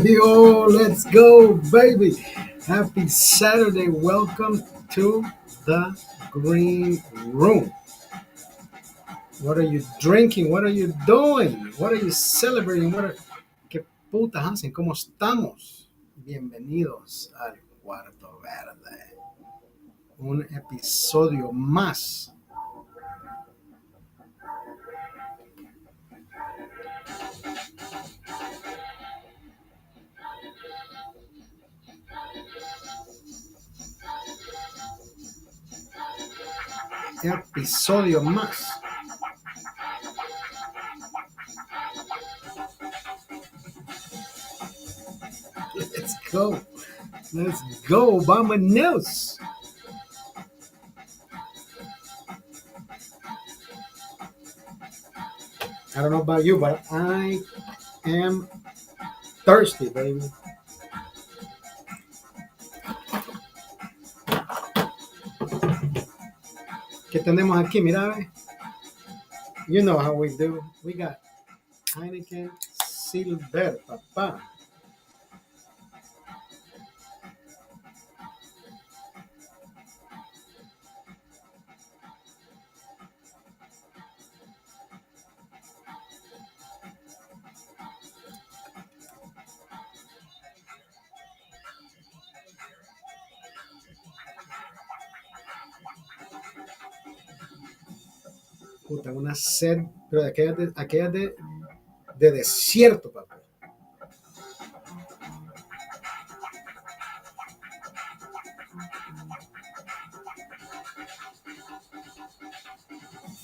Yo, let's go, baby. Happy Saturday. Welcome to the Green Room. What are you drinking? What are you doing? What are you celebrating? ¿Qué putas hacen? ¿Cómo estamos? Bienvenidos al Cuarto Verde. Un episodio más. Episodio más. Let's go. Let's go. Vámonos. I don't know about you, but I am thirsty, baby. ¿Qué tenemos aquí? Mira, ve. You know how we do. We got Heineken Silver, papá. Puta, una sed, pero de aquellas de desierto, papá.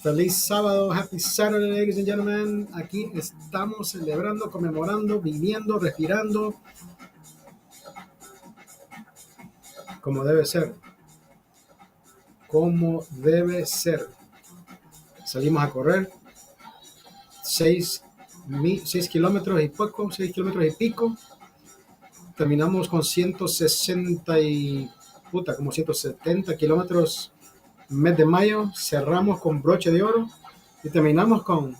Feliz sábado, happy Saturday, ladies and gentlemen. Aquí estamos celebrando, conmemorando, viviendo, respirando, como debe ser. Como debe ser. Salimos a correr 6 kilómetros y poco, 6 kilómetros y pico. Terminamos con 160 y puta, como 170 kilómetros mes de mayo. Cerramos con broche de oro y terminamos con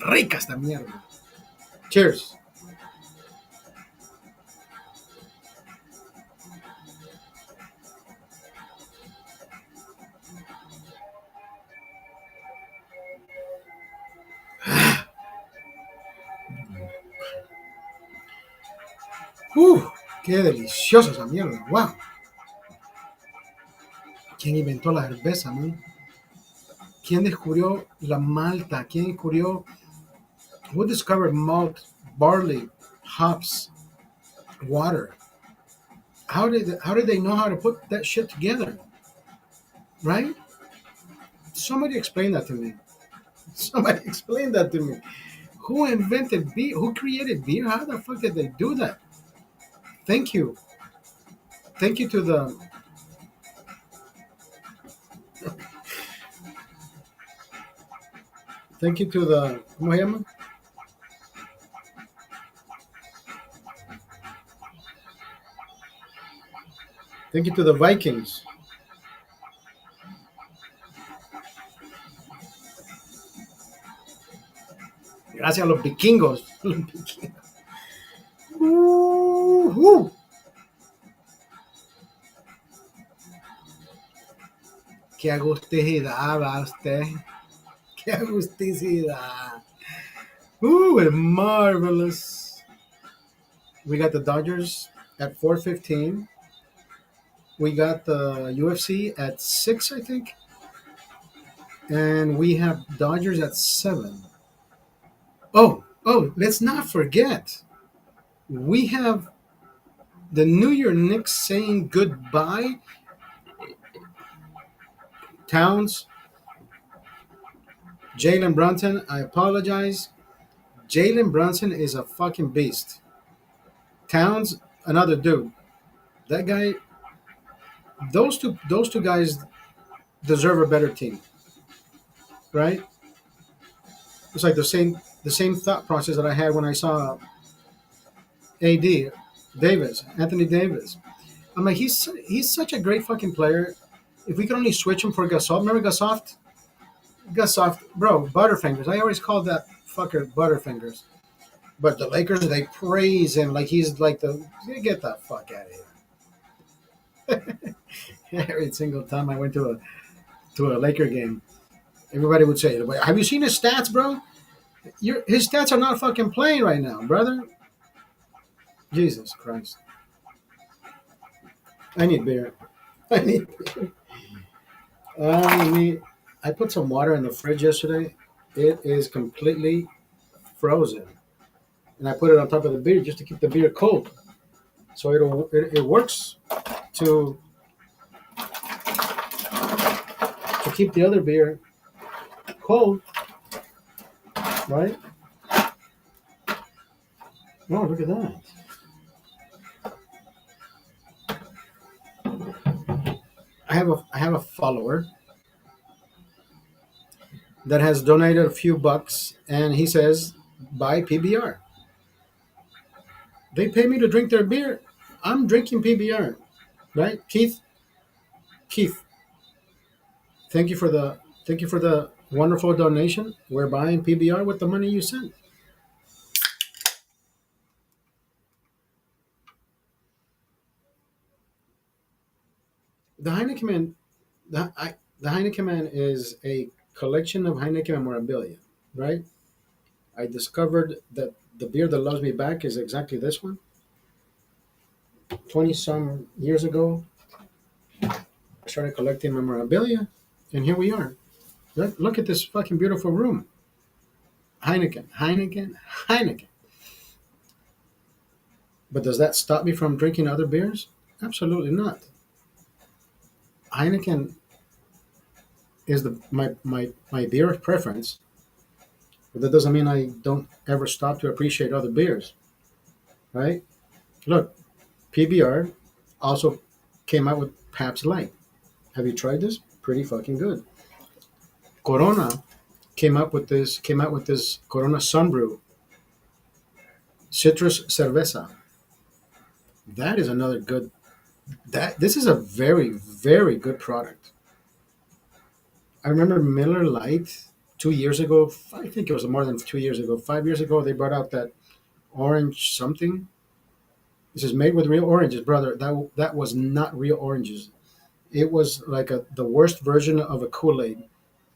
rica esta mierda. Cheers. Qué deliciosa esa mierda. Wow. ¿Quién inventó la cerveza, man? ¿Quién descubrió la malta? ¿Quién descubrió? Who discovered malt, barley, hops, water? How did they know how to put that shit together? Right? Somebody explain that to me. Somebody explain that to me. Who invented beer? Who created beer? How the fuck did they do that? Thank you. Thank you to the ¿cómo se llama? Thank you to the Vikings. Gracias a los vikingos. Qué agusticidad va usted. Qué agusticidad. Marvelous. We got the Dodgers at 4:15. We got the UFC at 6, I think. And we have Dodgers at 7. Oh, let's not forget. We have the New York Knicks saying goodbye. Towns, Jalen Brunson, I apologize. Jalen Brunson is a fucking beast. Towns, another dude. That guy, those two guys deserve a better team, right? It's like the same thought process that I had when I saw AD Davis, Anthony Davis. I'm like, he's such a great fucking player. If we could only switch him for Gasol, remember Gasol, bro, Butterfingers. I always called that fucker Butterfingers. But the Lakers, they praise him like he's like the get the fuck out of here. Every single time I went to a Laker game, everybody would say, "Have you seen his stats, bro? His stats are not fucking playing right now, brother." Jesus Christ! I need beer. I need. I need. I put some water in the fridge yesterday. It is completely frozen, and I put it on top of the beer just to keep the beer cold. So it works to to keep the other beer cold, right? Oh, look at that! I have a follower that has donated a few bucks, and he says buy PBR. They pay me to drink their beer. I'm drinking PBR, right? Keith, thank you for the wonderful donation. We're buying PBR with the money you sent. The Heineken Man, the Heineken Man is a collection of Heineken memorabilia, right? I discovered that the beer that loves me back is exactly this one. 20 some years ago, I started collecting memorabilia, and here we are. Look at this fucking beautiful room. Heineken, Heineken, Heineken. But does that stop me from drinking other beers? Absolutely not. Heineken is my beer of preference, but that doesn't mean I don't ever stop to appreciate other beers, right? Look, PBR also came out with Pabst Light. Have you tried this? Pretty fucking good. Corona came out with this Corona Sunbrew Citrus Cerveza. That is another good that this is a very good product. I remember Miller Lite 2 years ago. I think it was more than 2 years ago. 5 years ago, they brought out that orange something. This is made with real oranges, brother. That was not real oranges. It was like the worst version of a Kool Aid,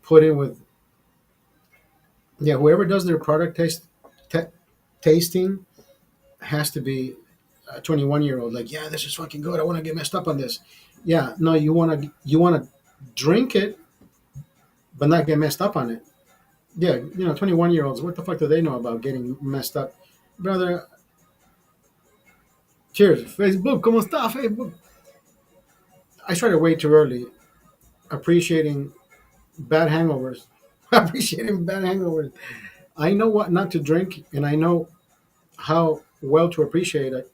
put in with yeah. Whoever does their product ta tasting has to be a 21-year old. Like, yeah, this is fucking good. I want to get messed up on this. Yeah, no, you want to drink it, but not get messed up on it. Yeah, 21-year olds. What the fuck do they know about getting messed up, brother? Cheers, Facebook. ¿Cómo está, Facebook? I started way too early, appreciating bad hangovers. Appreciating bad hangovers. I know what not to drink, and I know how well to appreciate it.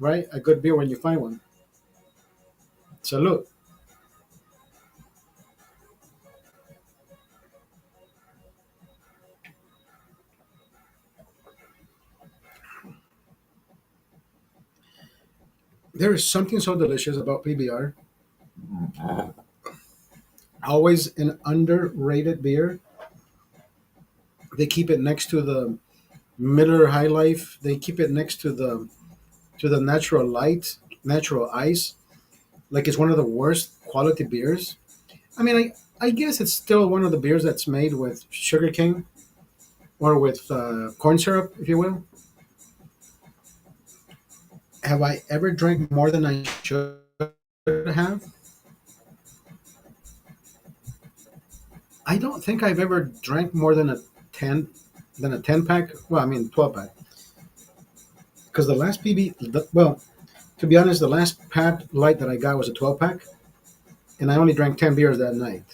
Right, a good beer when you find one. Salute. There is something so delicious about PBR. Always an underrated beer. They keep it next to the Miller High Life. They keep it next to the Natural Light, Natural Ice. Like it's one of the worst quality beers. I mean, I guess it's still one of the beers that's made with sugar cane or with corn syrup, if you will. Have I ever drank more than I should have? I don't think I've ever drank more ten than a 10 pack. Well, I mean 12 pack. Because the last well, to be honest, the last Pab Light that I got was a 12 pack, and I only drank 10 beers that night.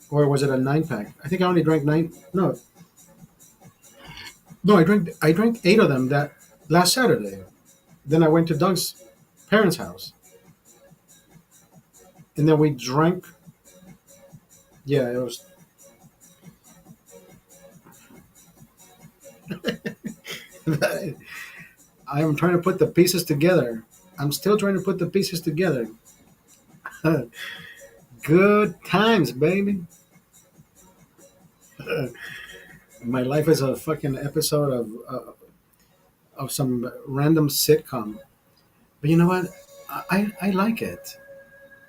Or was it a 9 pack? I think I only drank nine. No, no, I drank 8 of them that last Saturday. Then I went to Doug's parents' house, and then we drank. Yeah, it was. I am trying to put the pieces together. I'm still trying to put the pieces together. Good times, baby. My life is a fucking episode of some random sitcom. But you know what? I like it.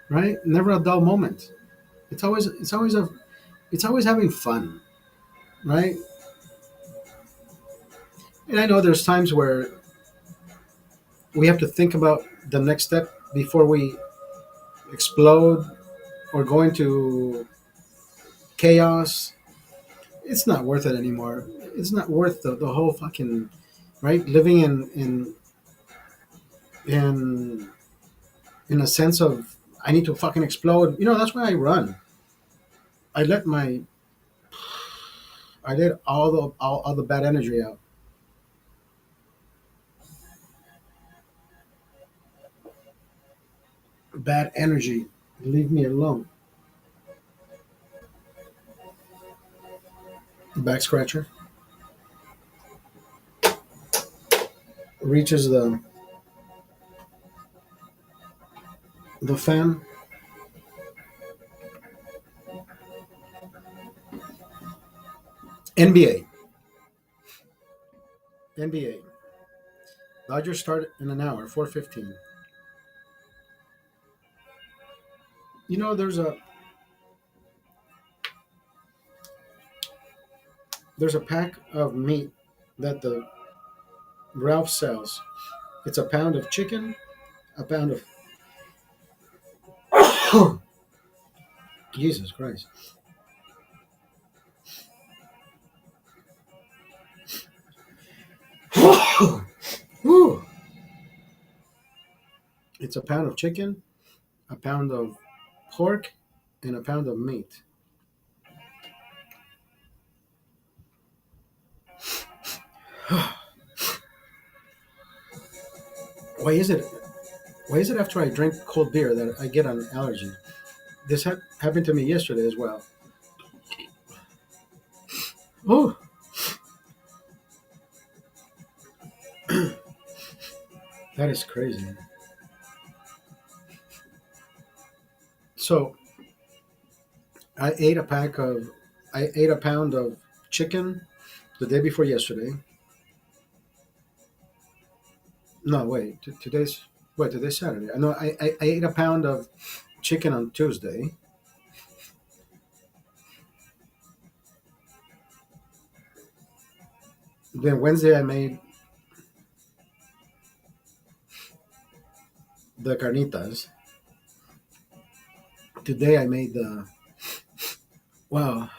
Right? Never a dull moment. It's always having fun. Right? And I know there's times where we have to think about the next step before we explode or go into chaos. It's not worth it anymore. It's not worth the whole fucking right living in in a sense of I need to fucking explode. You know, that's why I run. I let my I let all the bad energy out. Bad energy. Leave me alone. Back scratcher reaches the fan. NBA. NBA. Dodgers start in an hour, 4:15. You know, there's a pack of meat that the Ralph sells. It's a pound of chicken, a pound of Jesus Christ. Whew. It's a pound of chicken, a pound of pork, and a pound of meat. Why is it? Why is it after I drink cold beer that I get an allergy? This happened to me yesterday as well. Oh, that is crazy. So I ate a pound of chicken the day before yesterday. No, wait, today's Saturday. No, I ate a pound of chicken on Tuesday. Then Wednesday I made the carnitas. Today I made the well.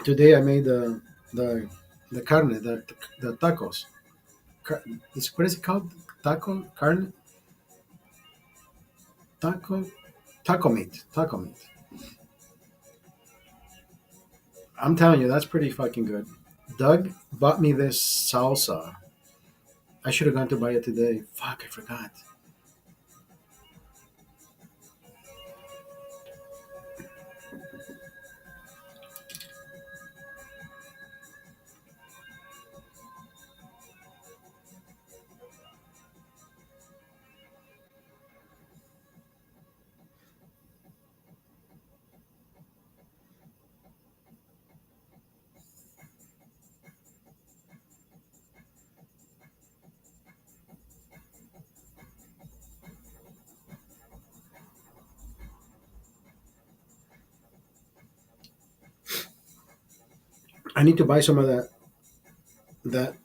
Today I made the the carne, the tacos. Car, what is it called? Taco carne, taco, taco meat, taco meat. I'm telling you, that's pretty fucking good. Doug bought me this salsa. I should have gone to buy it today. Fuck, I forgot. I need to buy some of that. That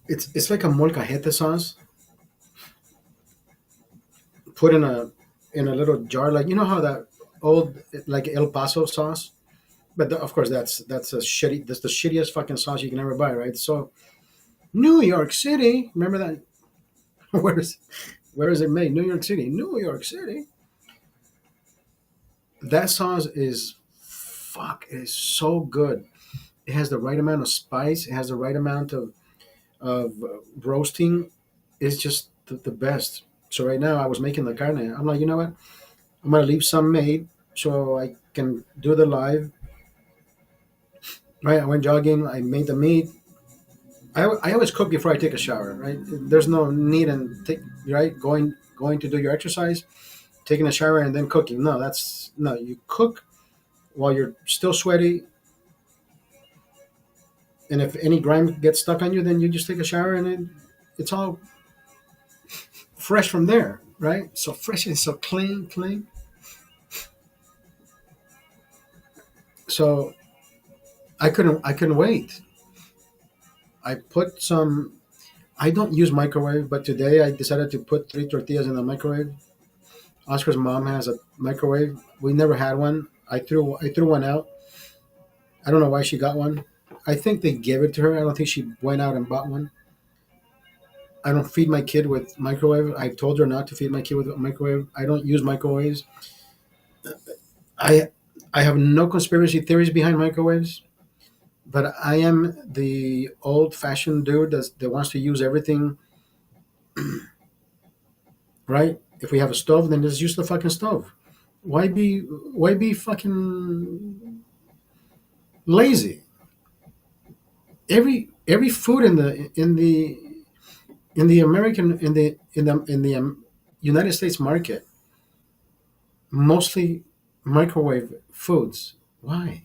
it's like a molcajete sauce put in a little jar. Like you know how that old like El Paso sauce. But of course, that's a shitty. That's the shittiest fucking sauce you can ever buy, right? So New York City. Remember that? where's where is it made? New York City. New York City. That sauce is fuck. It is so good. It has the right amount of spice. It has the right amount of roasting. It's just the best. So right now I was making the carne. I'm like, you know what? I'm gonna leave some made so I can do the live. Right. I went jogging. I made the meat. I always cook before I take a shower. Right. There's no need in take right going to do your exercise, taking a shower and then cooking. No, that's no. You cook while you're still sweaty, and if any grime gets stuck on you, then you just take a shower and it's all fresh from there, right? So fresh and so clean, clean. So I couldn't wait. I put some. I don't use microwave, but today I decided to put three tortillas in the microwave. Oscar's mom has a microwave. We never had one. I threw one out. I don't know why she got one. I think they gave it to her. I don't think she went out and bought one. I don't feed my kid with microwave. I told her not to feed my kid with a microwave. I don't use microwaves. I I have no conspiracy theories behind microwaves, but I am the old fashioned dude that wants to use everything right. If we have a stove, then just use the fucking stove. Why be fucking lazy? Every food in the American in the United States market, mostly microwave foods. Why?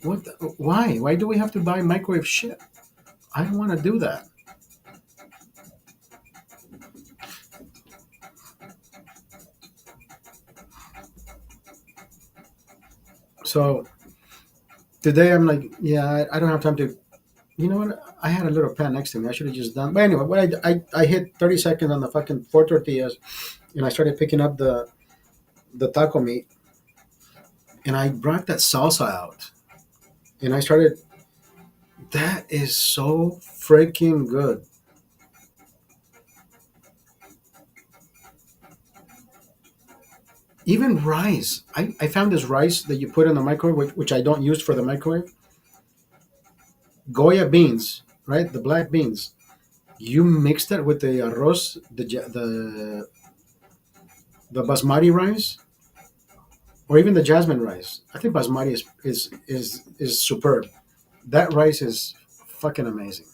Why do we have to buy microwave shit? I don't want to do that. So today I'm like, yeah, I don't have time to. You know what? I had a little pan next to me. I should have just done. But anyway, what I hit 30 seconds on the fucking four tortillas, and I started picking up the taco meat, and I brought that salsa out, and I started. That is so freaking good. Even rice. I found this rice that you put in the microwave, which I don't use for the microwave. Goya beans, right? The black beans. You mix that with the arroz, the basmati rice, or even the jasmine rice. I think basmati is superb. That rice is fucking amazing.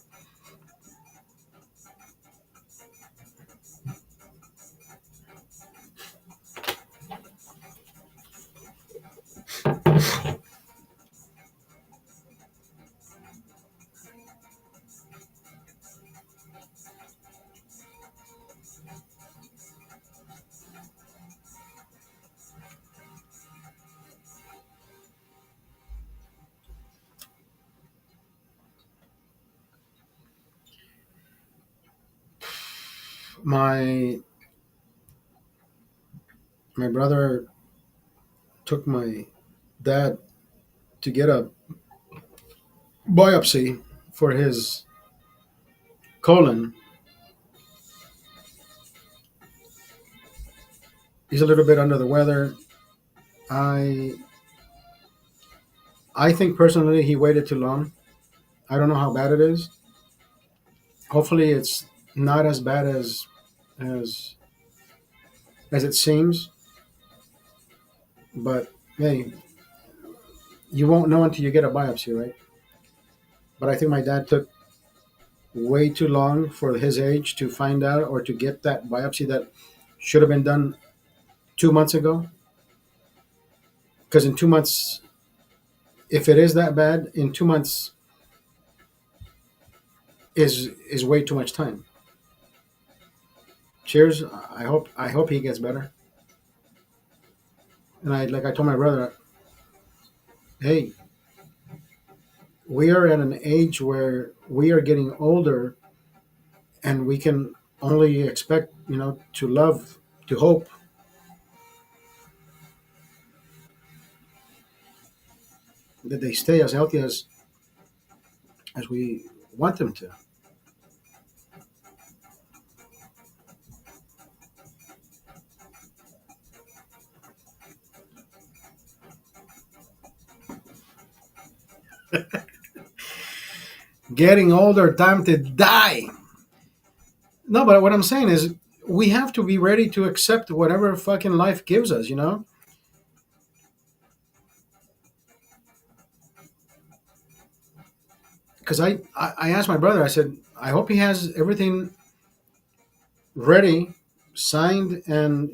My my brother took my dad to get a biopsy for his colon. He's a little bit under the weather. I I think personally he waited too long. I don't know how bad it is. Hopefully it's not as bad as as it seems. But hey, you won't know until you get a biopsy, right? But I think my dad took way too long for his age to find out or to get that biopsy that should have been done 2 months ago. Because in 2 months, if it is that bad, in 2 months is way too much time. Cheers. I hope he gets better. And I told my brother, hey, we are at an age where we are getting older, and we can only expect to love, to hope that they stay as healthy as we want them to. Getting older, time to die. No, but what I'm saying is we have to be ready to accept whatever fucking life gives us, because I asked my brother, I said, I hope he has everything ready, signed, and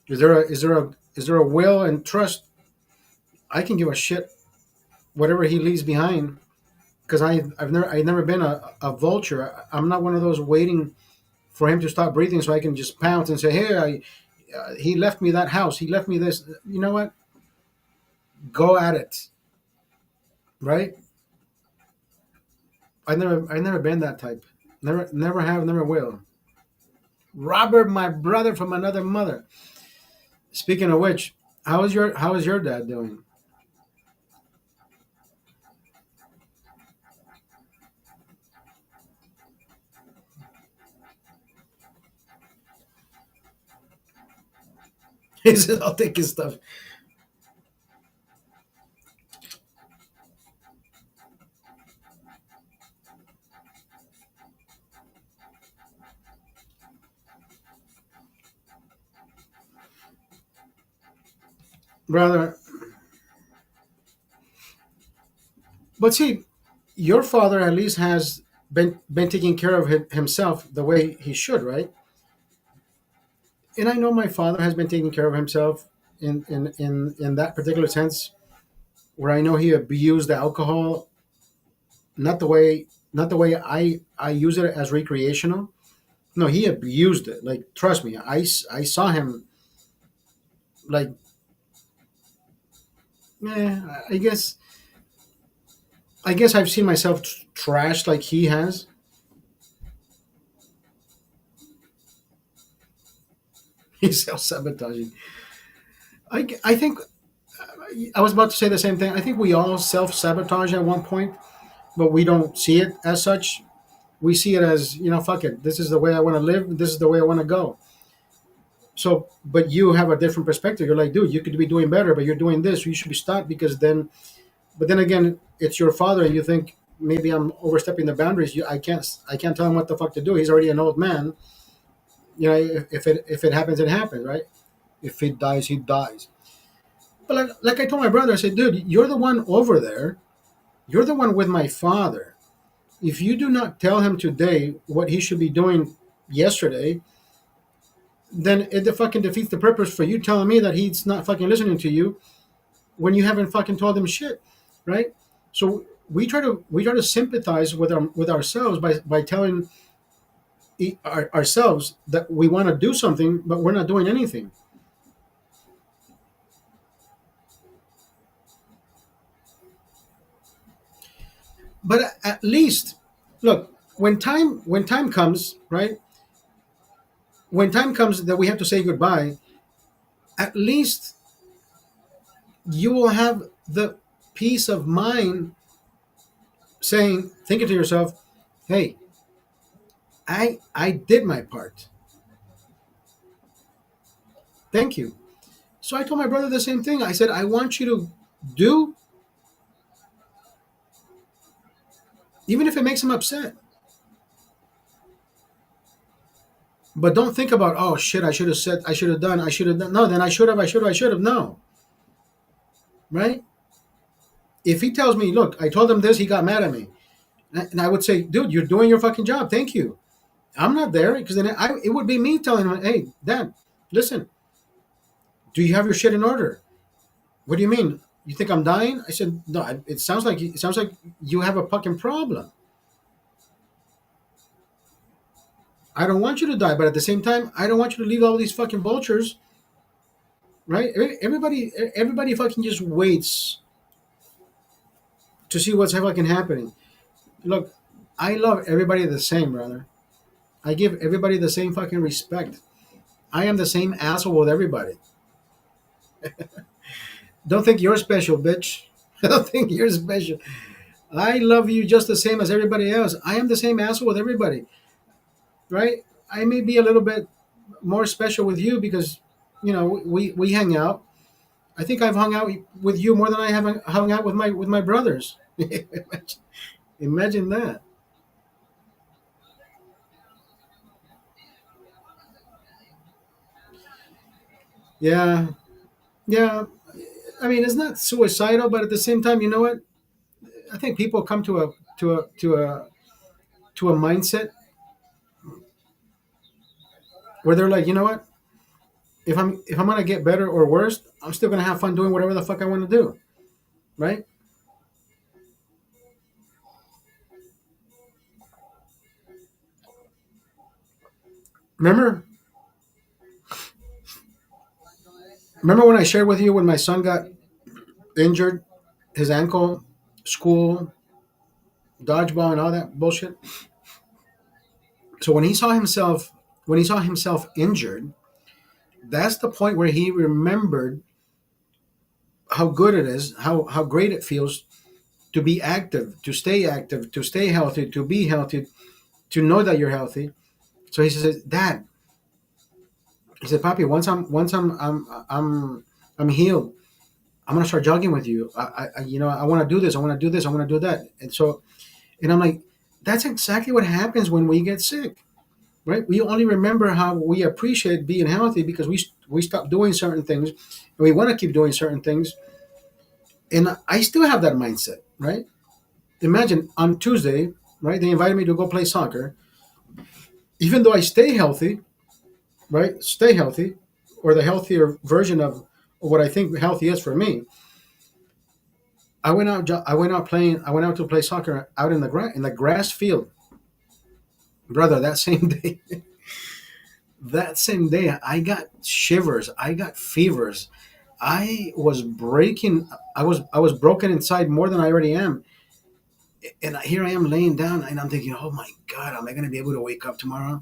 is there a will and trust I can give a shit whatever he leaves behind because I've never been a vulture. I'm not one of those waiting for him to stop breathing so I can just pounce and say, "Hey, he left me that house. He left me this." You know what? Go at it, right? I've never been that type. Never have, never will. Robert, my brother from another mother. Speaking of which, how is your dad doing? He said, "I'll take his stuff." Brother, but see, your father at least has been taking care of himself the way he should, right? And I know my father has been taking care of himself in that particular sense, where I know he abused the alcohol, not the way I use it as recreational. No, he abused it. Like, trust me, I saw him like, I guess I've seen myself trashed like he has. He's self sabotaging. I think I was about to say the same thing. I think we all self sabotage at one point, but we don't see it as such. We see it as, fuck it. This is the way I want to live. This is the way I want to go. So, but you have a different perspective. You're like, dude, you could be doing better, but you're doing this. You should be stopped because then. But then again, it's your father, and you think maybe I'm overstepping the boundaries. I can't tell him what the fuck to do. He's already an old man. If it happens, it happens, right? If he dies, he dies. But like I told my brother, I said, dude, you're the one over there. You're the one with my father. If you do not tell him today what he should be doing yesterday, then it fucking defeats the purpose for you telling me that he's not fucking listening to you when you haven't fucking told him shit, right? So we try to sympathize with ourselves by telling ourselves that we want to do something, but we're not doing anything. But at least, look, when time comes, right? When time comes that we have to say goodbye, at least you will have the peace of mind saying, thinking to yourself, "Hey, I did my part. Thank you." So I told my brother the same thing. I said, "I want you to do, even if it makes him upset, but don't think about, oh shit, I should have said, I should have done, I should have done. No, then I should have. No, right? If he tells me, look, I told him this, he got mad at me, and I would say, dude, you're doing your fucking job. Thank you. I'm not there because then it would be me telling him, hey, Dad, listen, do you have your shit in order? What do you mean? You think I'm dying? I said, no. It sounds like you have a fucking problem. I don't want you to die, but at the same time, I don't want you to leave all these fucking vultures, right? Everybody fucking just waits to see what's fucking happening. Look, I love everybody the same, brother. I give everybody the same fucking respect. I am the same asshole with everybody. Don't think you're special, bitch. Don't think you're special. I love you just the same as everybody else. I am the same asshole with everybody, right? I may be a little bit more special with you because, we hang out. I think I've hung out with you more than I have hung out with my brothers. Imagine that. Yeah, yeah. I mean, it's not suicidal, but at the same time, you know what? I think people come to a mindset where they're like, you know what? If I'm gonna get better or worse, I'm still gonna have fun doing whatever the fuck I want to do. right? Remember, remember when I shared with you when my son got injured, his ankle, school, dodgeball, and all that bullshit. So when he saw himself injured, that's the point where he remembered how good it is, how great it feels to be active, to stay healthy, to be healthy, to know that you're healthy. So he says, Dad, he said, Papi, I'm healed. I'm gonna start jogging with you. I want to do this. I want to do this. I want to do that. And I'm like, that's exactly what happens when we get sick, right? We only remember how we appreciate being healthy because we stop doing certain things, and we want to keep doing certain things. And I still have that mindset, right? Imagine on Tuesday, right? They invited me to go play soccer. Even though I stay healthy, right? Stay healthy, or the healthier version of what I think healthy is for me. I went out to play soccer out in the grass field, brother. That same day, that same day, I got shivers. I got fevers. I was breaking. I was broken inside more than I already am. And here I am laying down, and I'm thinking, oh my god, am I gonna be able to wake up tomorrow?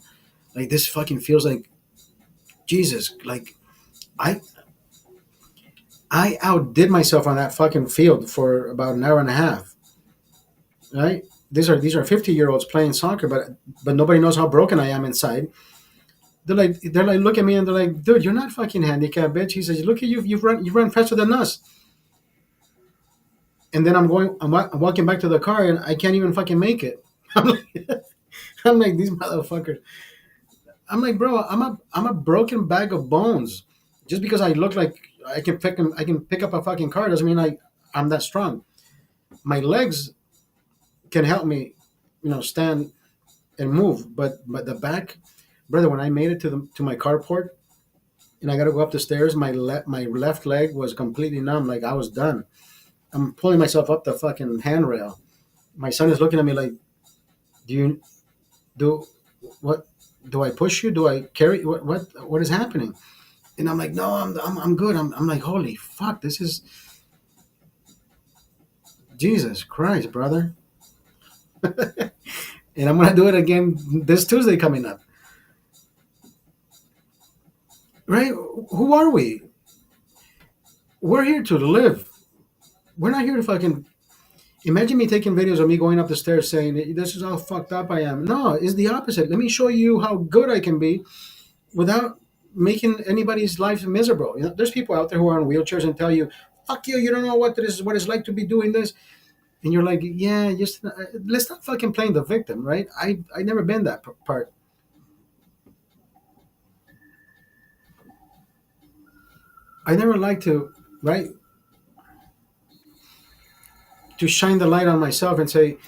Like this fucking feels like Jesus. Like I I outdid myself on that fucking field for about an hour and a half. Right? These are 50-year-olds playing soccer, but nobody knows how broken I am inside. They're like look at me and they're like, dude, you're not fucking handicapped, bitch. He says, look at you, you run faster than us. And then I'm walking back to the car and I can't even fucking make it. I'm like, I'm like these motherfuckers. I'm like, bro, I'm a broken bag of bones. Just because I look like I can pick up a fucking car doesn't mean I'm that strong. My legs can help me, stand and move, but the back, brother. When I made it to my carport and I got to go up the stairs, my left leg was completely numb. Like I was done. I'm pulling myself up the fucking handrail. My son is looking at me like, do you do what? Do I push you? Do I carry? What is happening? And I'm like, no, I'm good. I'm like, holy fuck, this is Jesus Christ, brother. And I'm gonna do it again this Tuesday coming up. Right? Who are we? We're here to live. We're not here to fucking imagine me taking videos of me going up the stairs saying this is how fucked up I am. No, it's the opposite. Let me show you how good I can be without making anybody's life miserable. There's people out there who are in wheelchairs and tell you, "Fuck you! You don't know what it's like to be doing this." And you're like, "Yeah, just let's not fucking playing the victim, right?" I never been that part. I never like to, right, to shine the light on myself and say,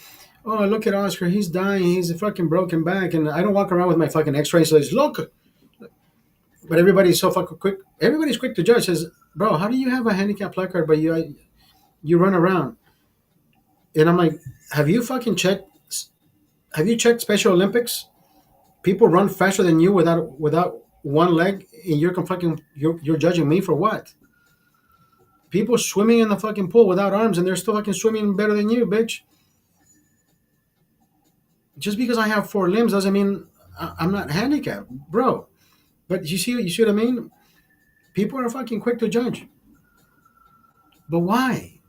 "Oh, look at Oscar. He's dying. He's a fucking broken back." And I don't walk around with my fucking X-ray. Says, "Look." But everybody's so fucking quick. Everybody's quick to judge. Says, "Bro, how do you have a handicap placard, but you run around?" And I'm like, "Have you fucking checked? Have you checked Special Olympics? People run faster than you without one leg, and you're judging me for what? People swimming in the fucking pool without arms, and they're still fucking swimming better than you, bitch. Just because I have four limbs doesn't mean I'm not handicapped, bro." But you see what I mean? People are fucking quick to judge. But why?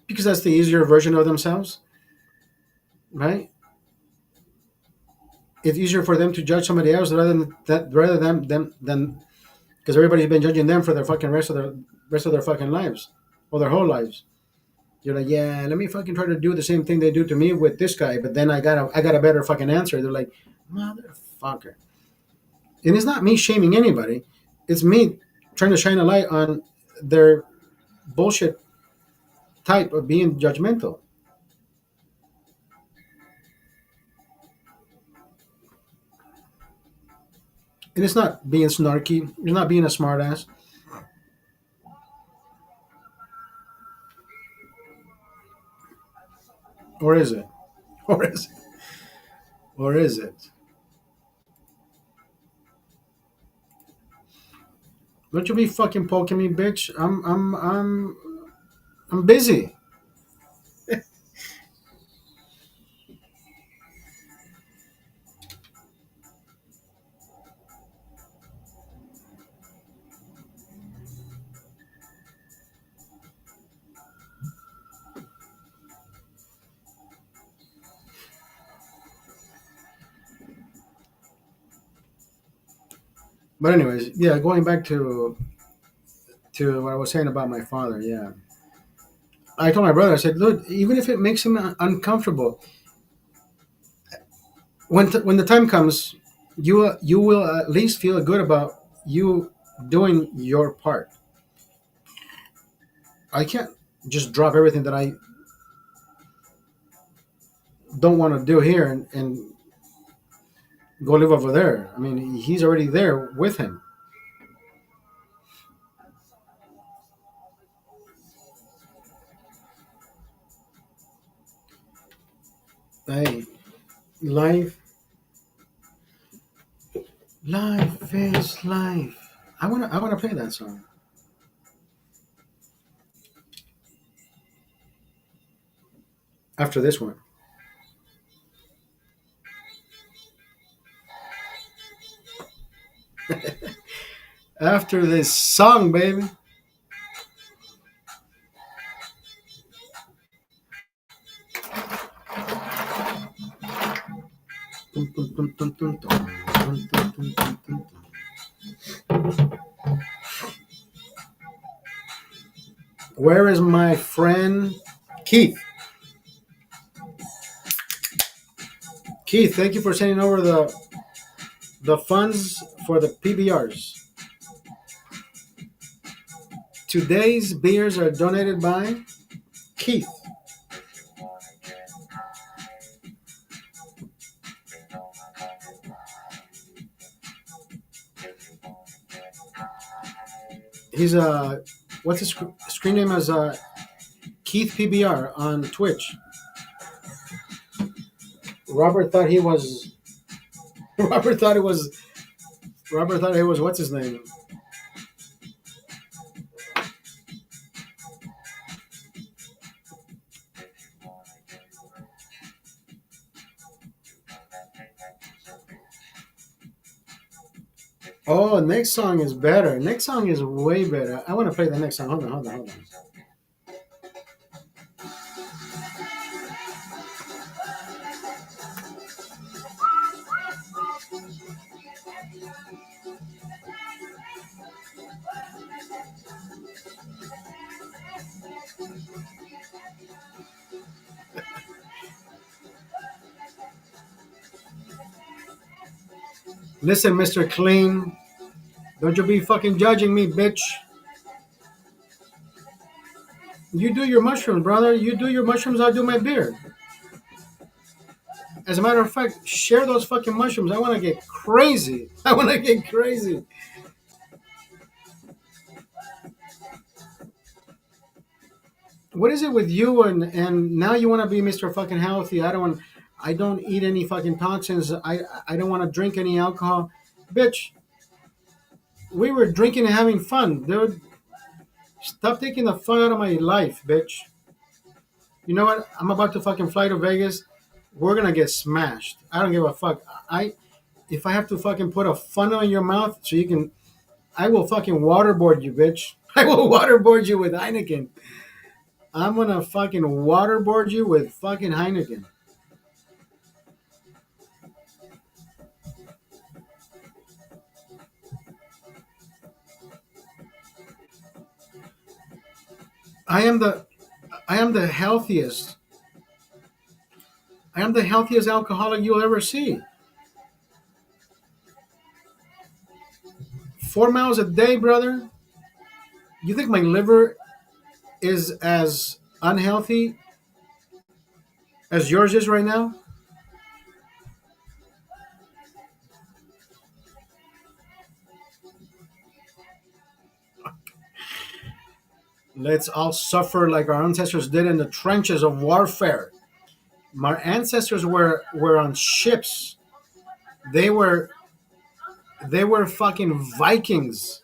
Because that's the easier version of themselves, right? It's easier for them to judge somebody else rather than because everybody's been judging them for their fucking rest of their fucking lives or their whole lives. You're like, yeah, let me fucking try to do the same thing they do to me with this guy, but then I got a better fucking answer. They're like, motherfucker. And it's not me shaming anybody. It's me trying to shine a light on their bullshit type of being judgmental. And it's not being snarky. It's not being a smartass. Or is it? Or is it? Or is it? Don't you be fucking poking me, bitch. I'm busy. But anyways, yeah, going back to what I was saying about my father. Yeah, I told my brother. I said, look, even if it makes him uncomfortable, when the time comes, you will at least feel good about you doing your part. I can't just drop everything that I don't want to do here and go live over there. I mean, he's already there with him. Hey, life, life is life. I wanna play that song after this one. After this song, baby. Dun, dun, dun, dun, dun, dun, dun, dun, dun, dun, dun. Where is my friend Keith? Keith, thank you for sending over the funds for the PBRs. Today's beers are donated by Keith. He's what's his screen name as Keith PBR on Twitch. Robert thought he was. Robert thought it was. Robert thought it was what's his name. Oh, next song is better. Next song is way better. I want to play the next song. Hold on. Listen, Mr. Clean, don't you be fucking judging me, bitch. You do your mushrooms, brother. You do your mushrooms, I'll do my beer. As a matter of fact, share those fucking mushrooms. I want to get crazy. I want to get crazy. What is it with you and now you want to be Mr. fucking healthy? I don't eat any fucking toxins. I don't want to drink any alcohol. Bitch, we were drinking and having fun, dude. Stop taking the fun out of my life, bitch. You know what? I'm about to fucking fly to Vegas. We're gonna get smashed. I don't give a fuck. I if I have to fucking put a funnel in your mouth so you can, I will fucking waterboard you, bitch. I will waterboard you with Heineken. I'm gonna fucking waterboard you with fucking Heineken. I am the I am the healthiest. I am the healthiest alcoholic you'll ever see. 4 miles a day, brother. You think my liver is as unhealthy as yours is right now? Let's all suffer like our ancestors did in the trenches of warfare. My ancestors were on ships. They were they were fucking Vikings.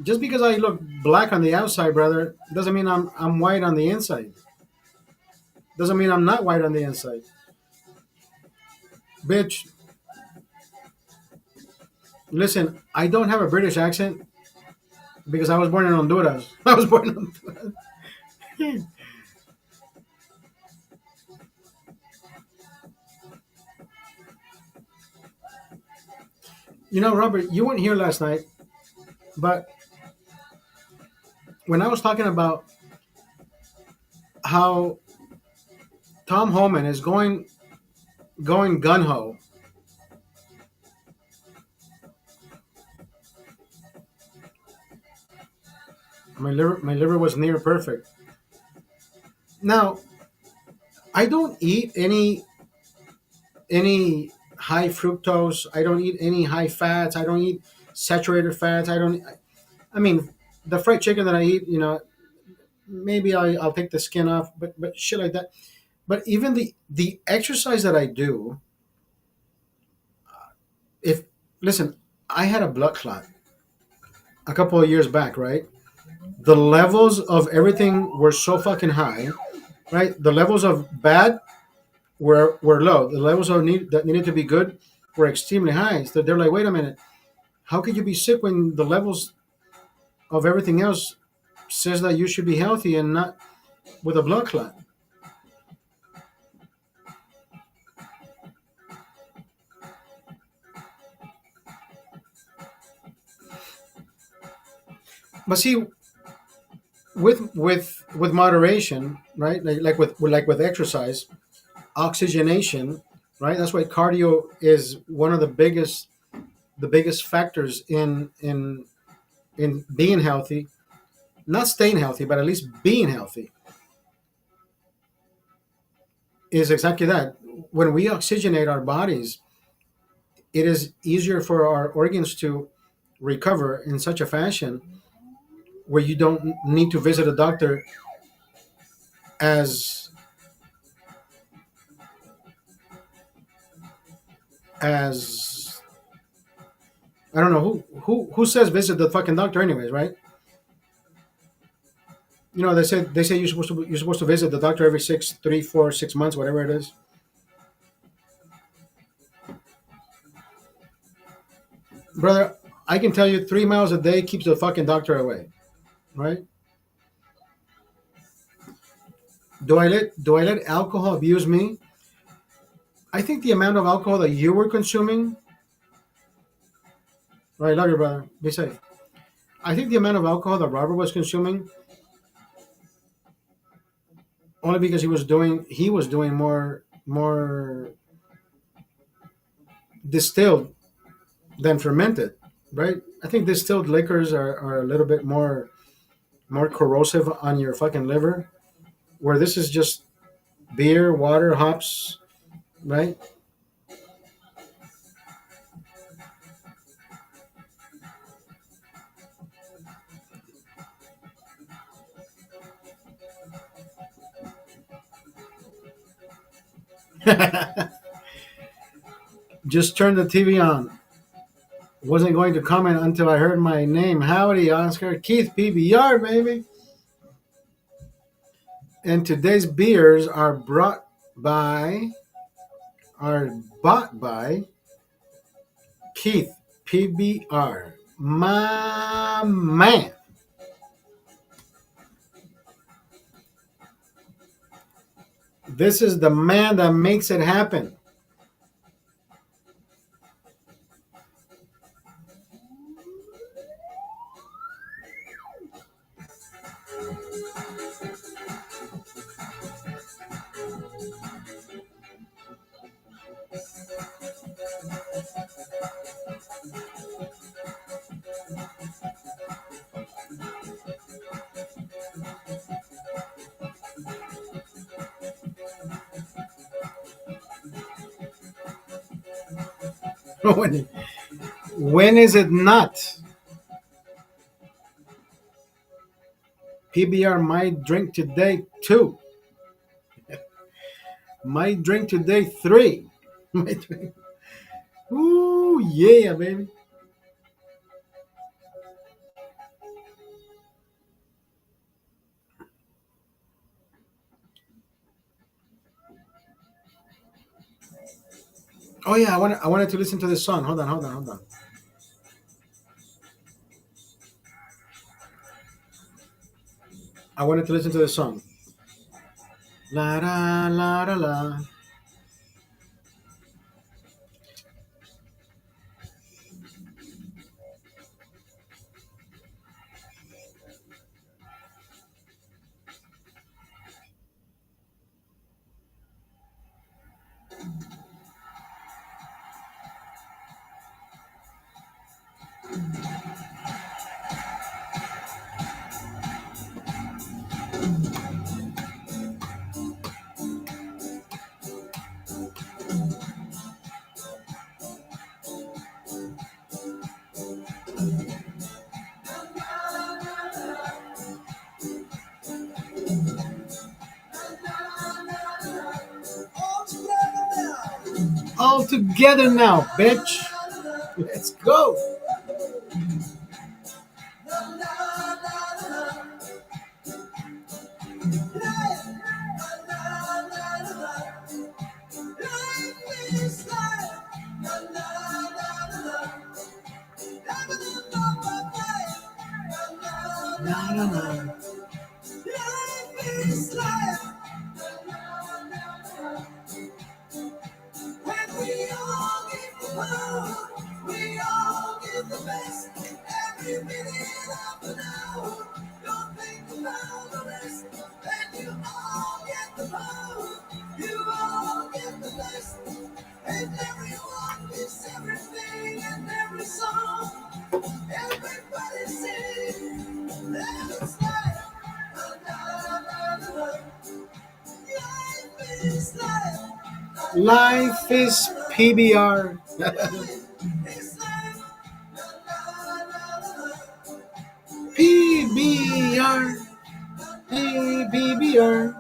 Just because I look black on the outside, brother, doesn't mean I'm white on the inside. Doesn't mean I'm not white on the inside. Bitch, listen, I don't have a British accent because I was born in Honduras. I was born in Honduras. You know, Robert, you weren't here last night, but when I was talking about how Tom Homan is going gun ho, my liver was near perfect. Now, I don't eat any high fructose. I don't eat any high fats. I don't eat saturated fats. I don't. I mean, the fried chicken that I eat, maybe I'll take the skin off, but shit like that. But even the exercise that I do, if listen, I had a blood clot a couple of years back, right? The levels of everything were so fucking high, right? The levels of bad were low. The levels of that needed to be good were extremely high. So they're like, wait a minute, how could you be sick when the levels of everything else says that you should be healthy and not with a blood clot? But see, with moderation, right? Like with exercise, oxygenation, right? That's why cardio is one of the biggest factors in being healthy, not staying healthy, but at least being healthy. Is exactly that. When we oxygenate our bodies, it is easier for our organs to recover in such a fashion where you don't need to visit a doctor as as I don't know who says visit the fucking doctor anyways, right? They say you're supposed to visit the doctor every 3, 4, 6 months, whatever it is. Brother, I can tell you 3 miles a day keeps the fucking doctor away, right? Do I let alcohol abuse me? I think the amount of alcohol that you were consuming, right? Love you, brother. Be safe. I think the amount of alcohol that Robert was consuming, only because he was doing more distilled than fermented, right? I think distilled liquors are a little bit more corrosive on your fucking liver, where this is just beer, water, hops, right? Just turned the TV on. Wasn't going to comment until I heard my name. Howdy, Oscar. Keith PBR, baby. And today's beers by are bought by Keith PBR. My man. This is the man that makes it happen. when, when is it not? PBR might drink today too. My drink today, three. My drink. Ooh, yeah, baby. Oh yeah, I wanted to listen to this song. Hold on. I wanted to listen to this song. La da la da la. All together now, bitch. Let's go. Na, na, na. Life is PBR. PBR. Hey, PBR.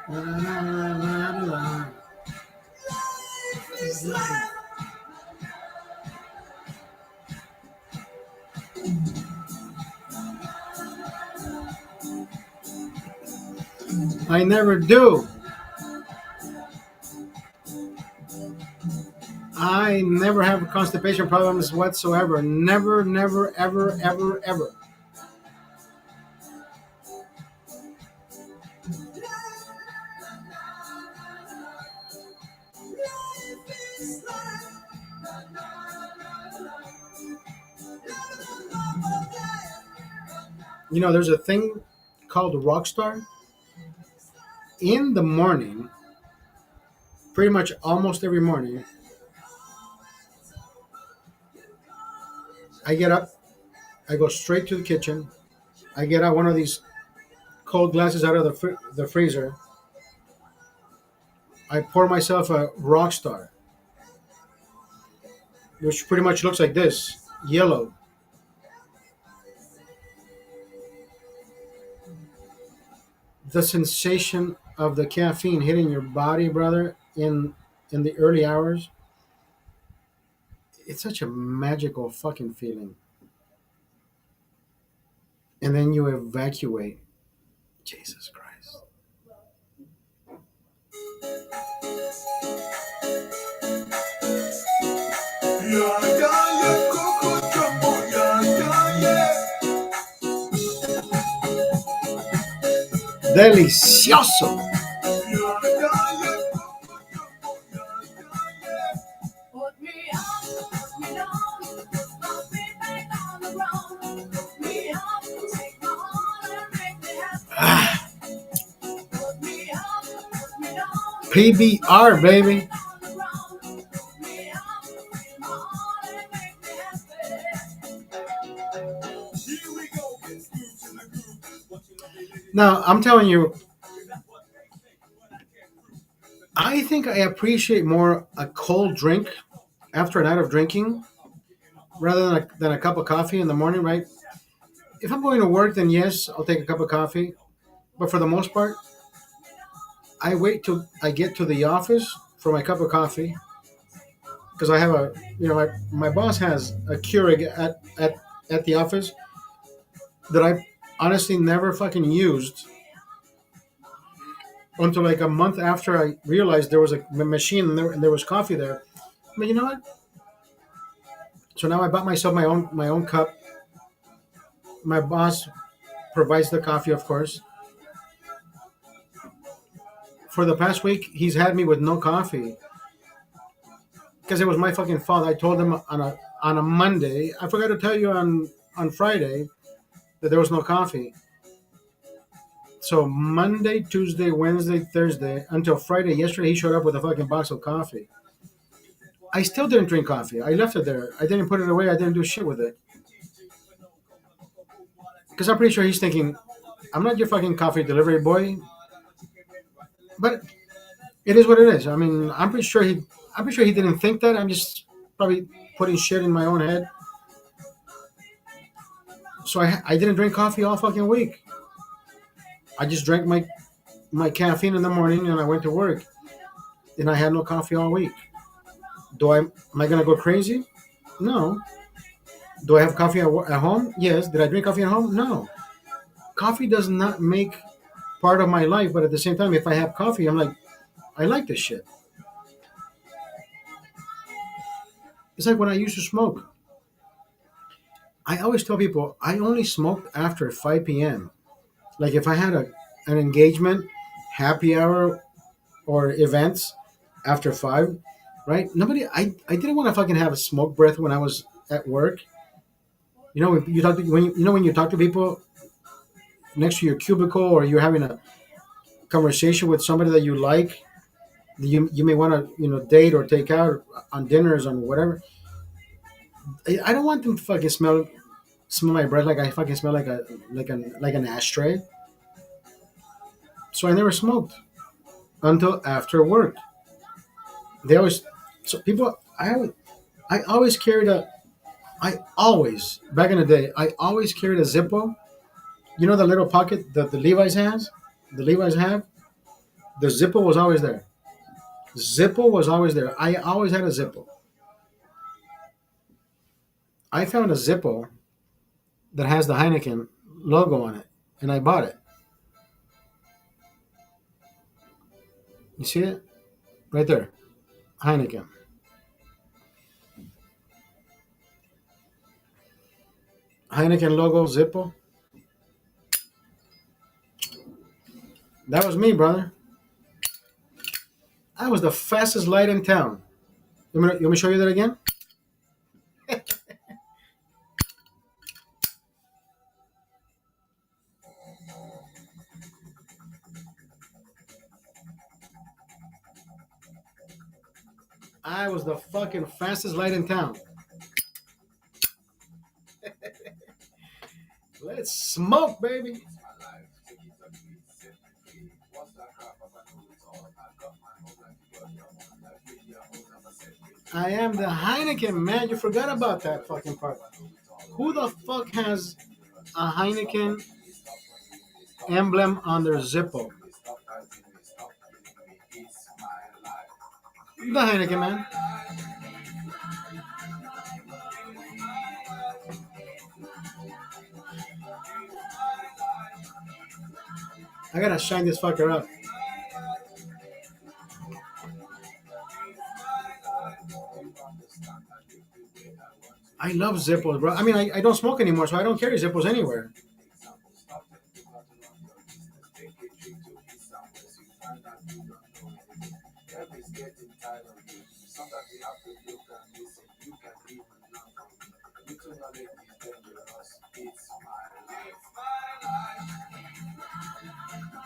La, la, la, la, la. I never do. I never have constipation problems whatsoever. Never, never, ever, ever, ever. You know, there's a thing called Rockstar. In the morning, pretty much almost every morning, I get up, I go straight to the kitchen, I get out one of these cold glasses out of the freezer, I pour myself a Rockstar, which pretty much looks like this, yellow. The sensation of the caffeine hitting your body, brother, in the early hours, it's such a magical fucking feeling. And then you evacuate. Jesus Christ. Delicioso. Ah, PBR, baby. Now, I'm telling you, I think I appreciate more a cold drink after a night of drinking rather than a cup of coffee in the morning, right? If I'm going to work, then yes, I'll take a cup of coffee. But for the most part, I wait till I get to the office for my cup of coffee because I have my boss has a Keurig at the office that I honestly never fucking used until like a month after I realized there was a machine and there was coffee there. But you know what? So now I bought myself my own cup. My boss provides the coffee, of course. For the past week, he's had me with no coffee because it was my fucking fault. I told him on a Monday. I forgot to tell you on Friday that there was no coffee. So Monday, Tuesday, Wednesday, Thursday, until Friday. Yesterday, he showed up with a fucking box of coffee. I still didn't drink coffee. I left it there. I didn't put it away. I didn't do shit with it because I'm pretty sure he's thinking, I'm not your fucking coffee delivery boy. But it is what it is. I mean, I'm pretty sure he didn't think that. I'm just probably putting shit in my own head. So I didn't drink coffee all fucking week. I just drank my caffeine in the morning and I went to work. And I had no coffee all week. Am I gonna go crazy? No. Do I have coffee at home? Yes. Did I drink coffee at home? No. Coffee does not make part of my life, but at the same time, if I have coffee, I'm like, I like this shit. It's like when I used to smoke. I always tell people I only smoked after 5 p.m. Like if I had an engagement, happy hour, or events after 5, right? I didn't want to fucking have a smoke breath when I was at work. You know, you talk to, when you talk to people next to your cubicle or you're having a conversation with somebody that you like, you may want to date or take out on dinners on whatever. I don't want them to fucking smell my breath like I fucking smell like an ashtray. So I never smoked until after work. They always so people I always carried a I always back in the day I always carried a Zippo. You know the little pocket that the Levi's have. The Zippo was always there. Zippo was always there. I always had a Zippo. I found a Zippo that has the Heineken logo on it, and I bought it. You see it right there, Heineken. Heineken logo Zippo. That was me, brother. I was the fastest light in town. You want me to show you that again? I was the fucking fastest light in town. Let's smoke, baby. I am the Heineken, man. You forgot about that fucking part. Who the fuck has a Heineken emblem on their Zippo? The Heineken, man. I gotta shine this fucker up. I love Zippos, bro. I mean, I don't smoke anymore, so I don't carry Zippos anywhere.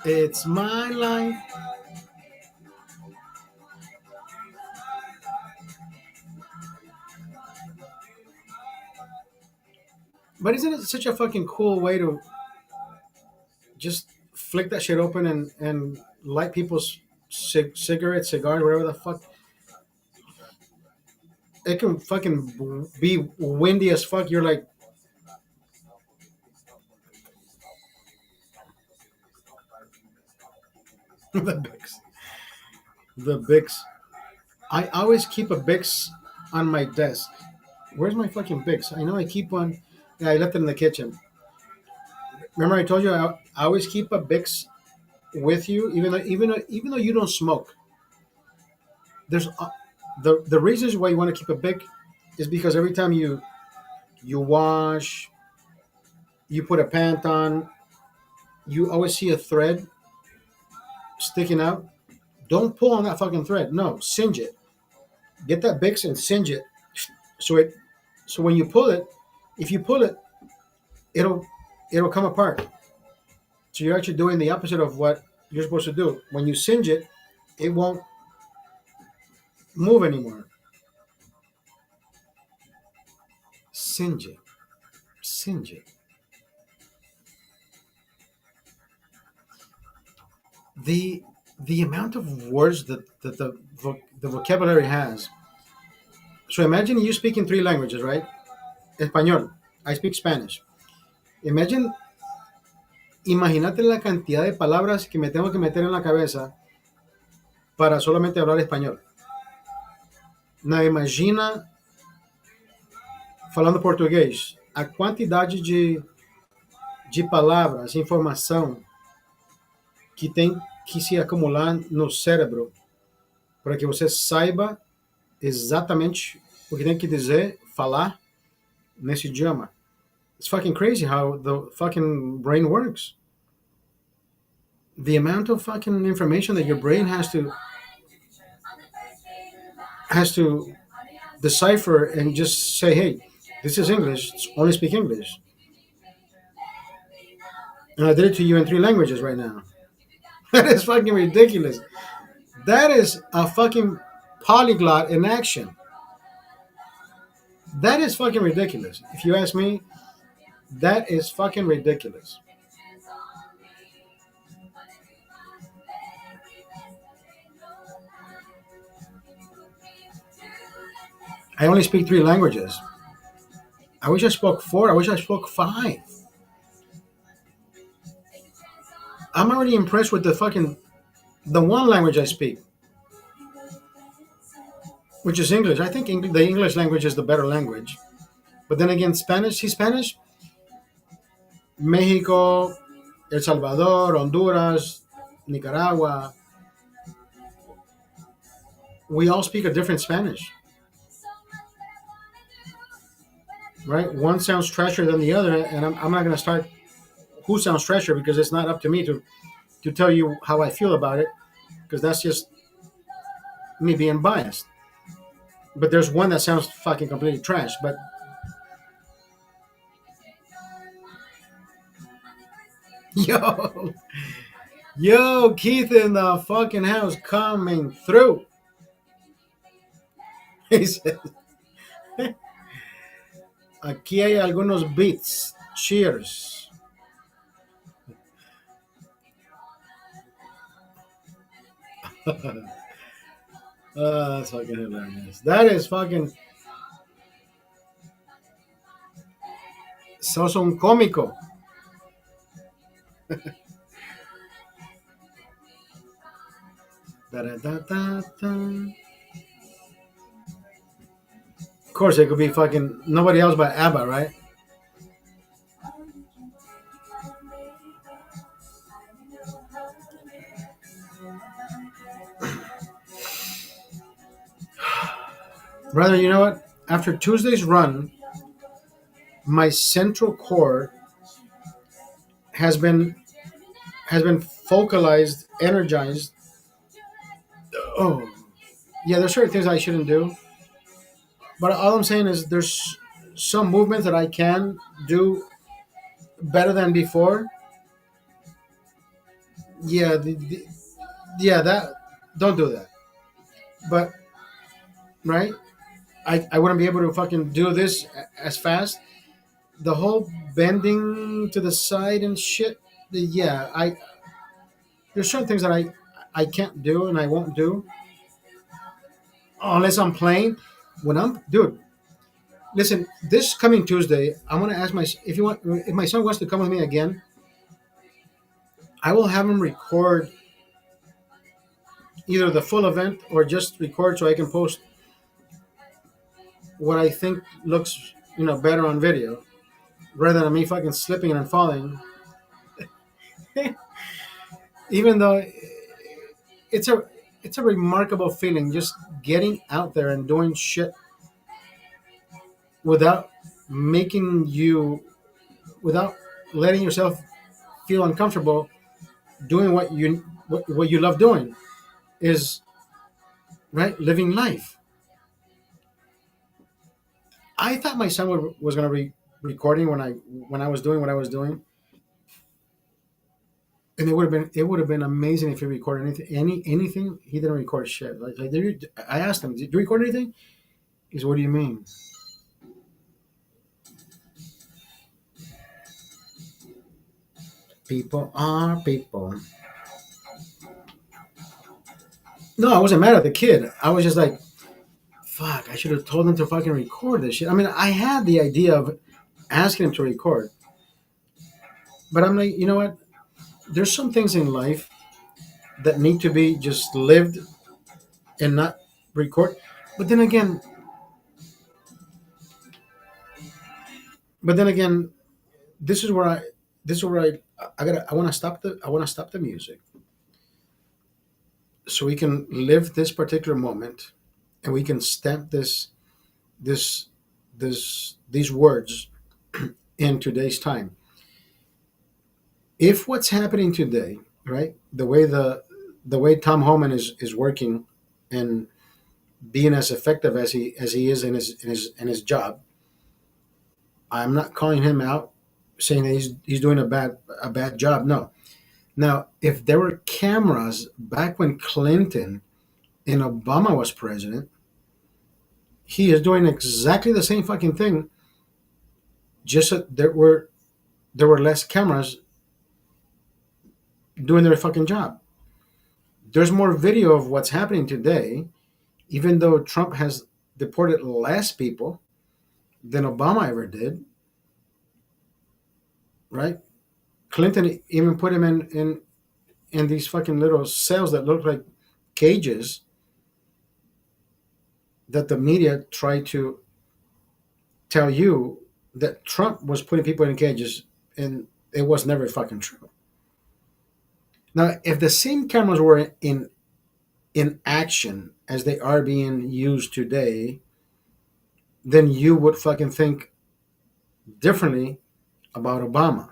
It's my life. But isn't it such a fucking cool way to just flick that shit open and light people's cigarettes, cigars, whatever the fuck? It can fucking be windy as fuck. You're like, the Bix. The Bix. I always keep a Bix on my desk. Where's my fucking Bix? I know I keep one. Yeah, I left it in the kitchen. Remember I told you I always keep a Bix with you, even though you don't smoke. There's the reasons why you want to keep a Bic is because every time you wash, you put a pant on, you always see a thread sticking out. Don't pull on that fucking thread. No, singe it. Get that Bix and singe it. So it so when you pull it, if you pull it, it'll it'll come apart. So you're actually doing the opposite of what you're supposed to do. When you singe it, it won't move anymore. Singe it. Singe it. The the amount of words that the vocabulary has. So imagine you speak in three languages, right? Español. I speak Spanish. Imagine, imagínate la cantidad de palabras que me tengo que meter en la cabeza para solamente hablar español. Não, imagina falando português. A quantidade de palavras, informação que tem que se acumular no cérebro para que você saiba exatamente o que tem que dizer, falar nesse idioma. It's fucking crazy how the fucking brain works. The amount of fucking information that your brain has to decipher and just say, hey, this is English, only speak English. And I did it to you in three languages right now. That is fucking ridiculous. That is a fucking polyglot in action. That is fucking ridiculous. If you ask me, that is fucking ridiculous. I only speak three languages. I wish I spoke four. I wish I spoke five. I'm already impressed with the one language I speak, which is English. I think the English language is the better language. But then again, Spanish. See, Spanish, Mexico, El Salvador, Honduras, Nicaragua. We all speak a different Spanish, right? One sounds trashier than the other, and I'm not going to start who sounds trashier because it's not up to me to tell you how I feel about it because that's just me being biased. But there's one that sounds fucking completely trash. But yo, yo, Keith in the fucking house coming through. He said, aquí hay algunos beats. Cheers. That's fucking hilarious. That is fucking. Sos un cómico. Da, da, da, da, da. Of course, it could be fucking nobody else but ABBA, right? Brother, you know what? After Tuesday's run, my central core has been has been focalized, energized Oh, yeah. There's certain things I shouldn't do, but all I'm saying is there's some movements that I can do better than before. Yeah, yeah. That don't do that. But right, I wouldn't be able to fucking do this as fast. The whole bending to the side and shit. Yeah, I there's certain things that I can't do and I won't do unless I'm playing. When I'm dude, listen. This coming Tuesday, I want to ask my if my son wants to come with me again, I will have him record either the full event or just record so I can post what I think looks better on video rather than me fucking slipping and falling. Even though it's a it's a remarkable feeling just getting out there and doing shit without making you without letting yourself feel uncomfortable doing what you love doing is right living life. I thought my son was going to be recording when I was doing what I was doing, and it would have been amazing if he recorded anything. He didn't record shit. I asked him, "Did you record anything?" He said, "What do you mean?" People are people. No, I wasn't mad at the kid. I was just like, "Fuck! I should have told him to fucking record this shit." I mean, I had the idea of asking him to record, but I'm like, you know what? There's some things in life that need to be just lived and not record. But then again, but then again, this is where I, this is where I want to stop the music so we can live this particular moment, and we can stamp this, these words in today's time. If what's happening today, right, the way Tom Homan is working and being as effective as he is in his job, I'm not calling him out, saying that he's doing a bad job. No. Now, if there were cameras back when Clinton and Obama was president, he is doing exactly the same fucking thing. Just that there were less cameras doing their fucking job. There's more video of what's happening today, even though Trump has deported less people than Obama ever did. Right? Clinton even put him in these fucking little cells that look like cages that the media tried to tell you that Trump was putting people in cages, and it was never fucking true. Now, if the same cameras were in action as they are being used today, then you would fucking think differently about Obama.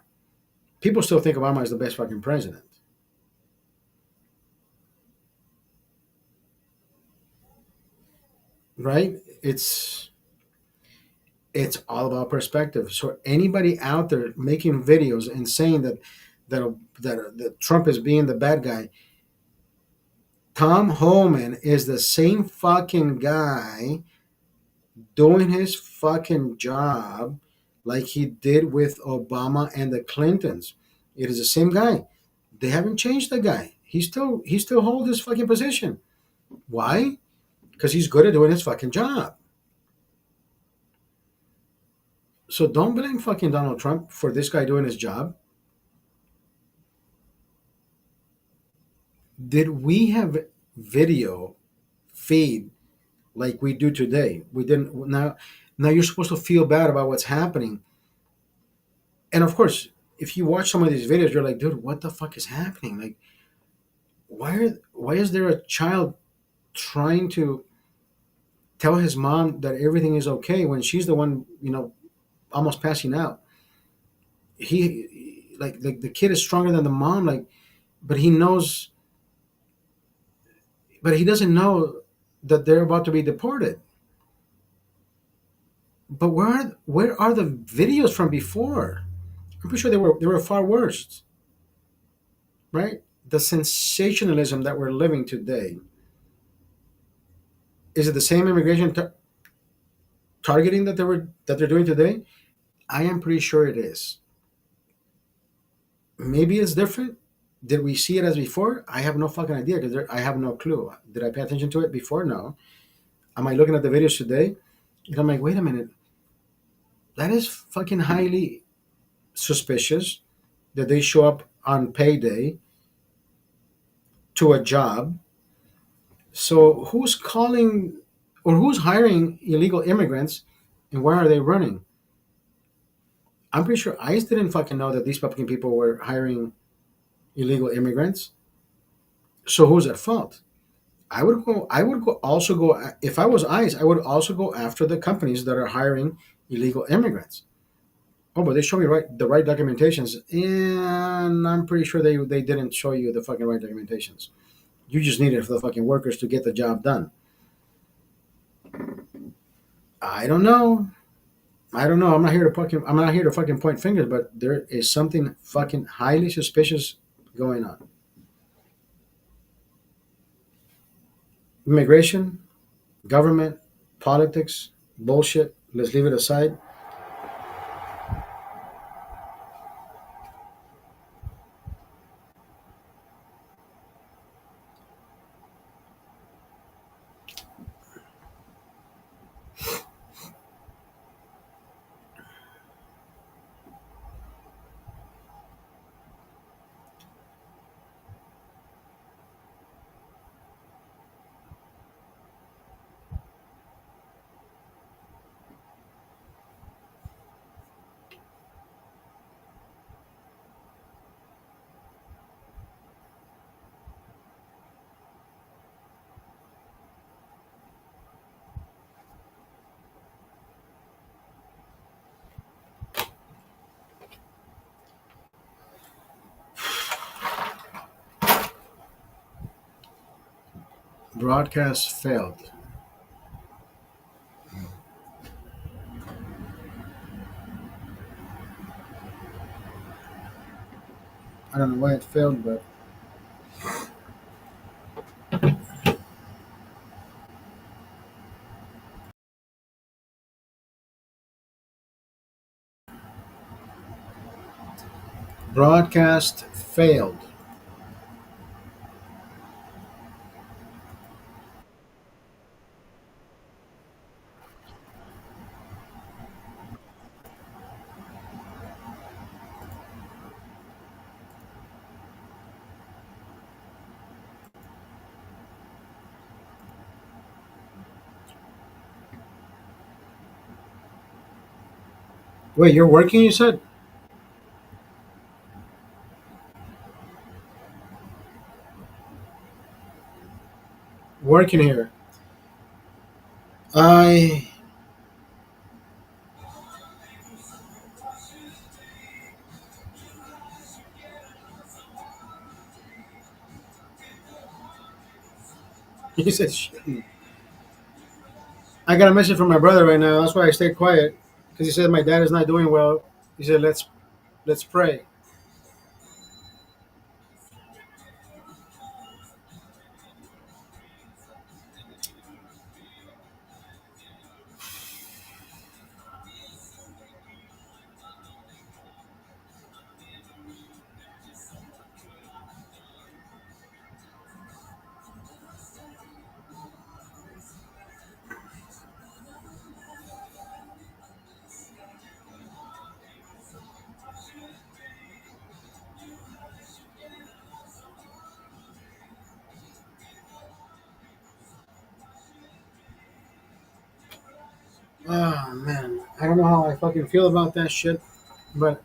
People still think Obama is the best fucking president, right? It's all about perspective. So anybody out there making videos and saying that Trump is being the bad guy, Tom Homan is the same fucking guy doing his fucking job like he did with Obama and the Clintons. It is the same guy. They haven't changed the guy. He still holds his fucking position. Why? Because he's good at doing his fucking job. So don't blame fucking Donald Trump for this guy doing his job. Did we have video feed like we do today? We didn't. Now you're supposed to feel bad about what's happening. And of course, if you watch some of these videos, you're like, dude, what the fuck is happening? Like, why is there a child trying to tell his mom that everything is okay when she's the one, almost passing out? He like the kid is stronger than the mom, like, but he knows but he doesn't know that they're about to be deported. But where are the videos from before? I'm pretty sure they were far worse, right? The sensationalism that we're living today, is it the same immigration targeting that they're doing today? I am pretty sure it is. Maybe it's different. Did we see it as before? I have no fucking idea because I have no clue. Did I pay attention to it before? No. Am I looking at the videos today? And I'm like, wait a minute, that is fucking highly suspicious that they show up on payday to a job. So who's calling or who's hiring illegal immigrants, and where are they running? I'm pretty sure ICE didn't fucking know that these fucking people were hiring illegal immigrants. So who's at fault? If I was ICE, I would also go after the companies that are hiring illegal immigrants. Oh, but they show me the right documentations, and I'm pretty sure they didn't show you the fucking right documentations. You just needed for the fucking workers to get the job done. I don't know. I don't know. I'm not here to fucking point fingers, but there is something fucking highly suspicious going on. Immigration, government, politics, bullshit. Let's leave it aside. Broadcast failed. I don't know why it failed, but broadcast failed. Wait, you're working? You said working here. I. He said, "Shit." I got a message from my brother right now. That's why I stayed quiet because he said my dad is not doing well. He said, let's pray. Oh man, I don't know how I fucking feel about that shit, but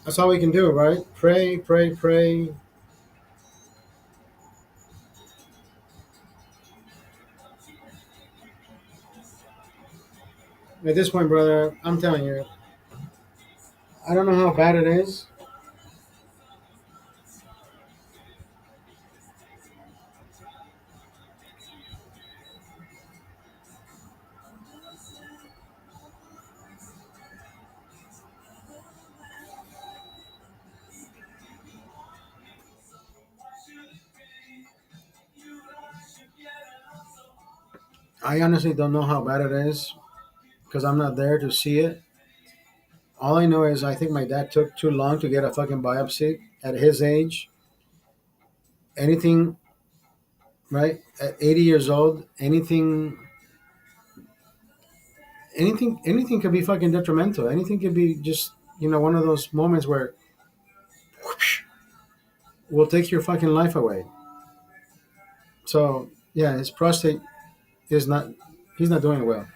That's all we can do, right? Pray, pray, pray. At this point, brother, I'm telling you, I don't know how bad it is. I honestly don't know how bad it is because I'm not there to see it. All I know is I think my dad took too long to get a fucking biopsy at his age. Anything, right? At 80 years old, anything could be fucking detrimental. Anything could be just, one of those moments where whoosh, will take your fucking life away. So, yeah, his prostate is not, he's not doing well.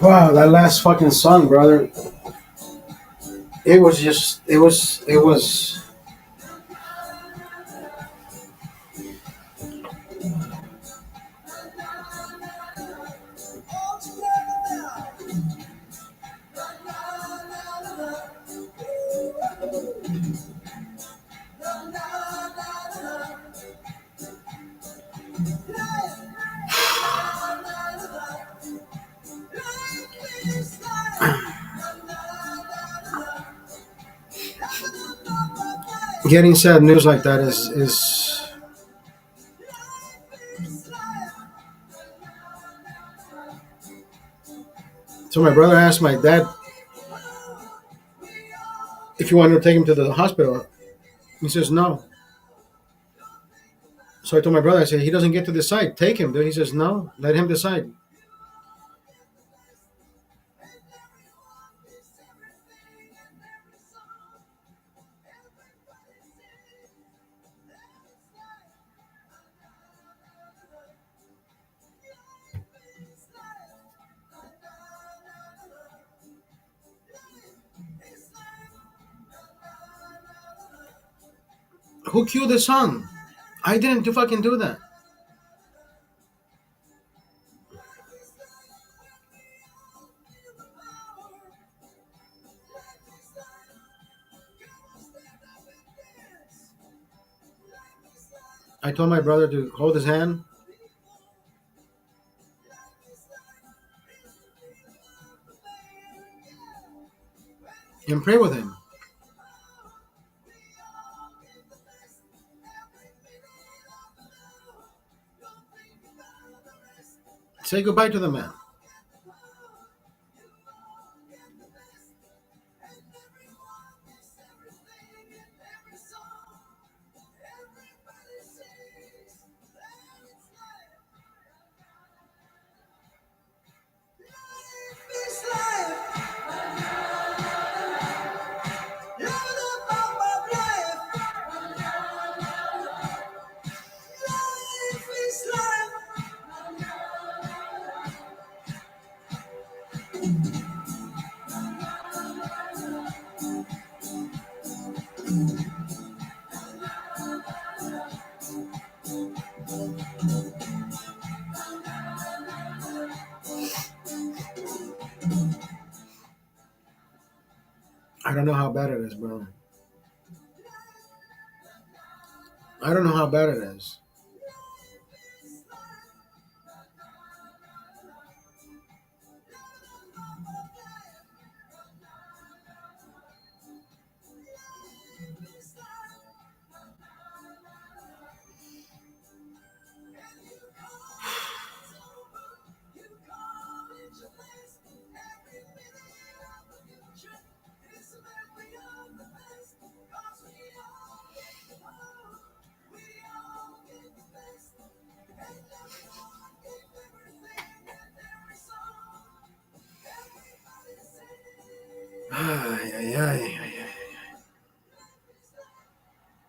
Wow, that last fucking song, brother. It was just, it was. Getting sad news like that is. So my brother asked my dad if he wanted to take him to the hospital. He says no. So I told my brother, I said, he doesn't get to decide. Take him. He says no. Let him decide. Who cued the song? I didn't do fucking do that. I told my brother to hold his hand and pray with him. Say goodbye to the man. I don't know how bad it is, bro. I don't know how bad it is. Ay, ay, ay, ay, ay.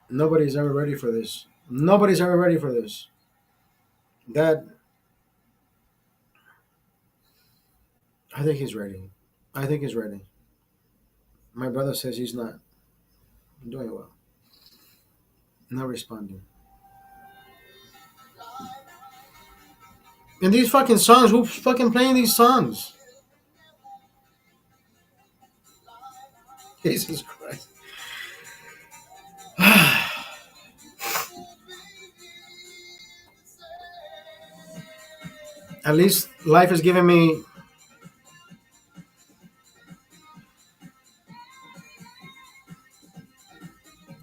Nobody's ever ready for this. Nobody's ever ready for this. That I think he's ready. I think he's ready. My brother says he's not doing well. Not responding. And these fucking songs, who's fucking playing these songs? Jesus Christ. At least life has given me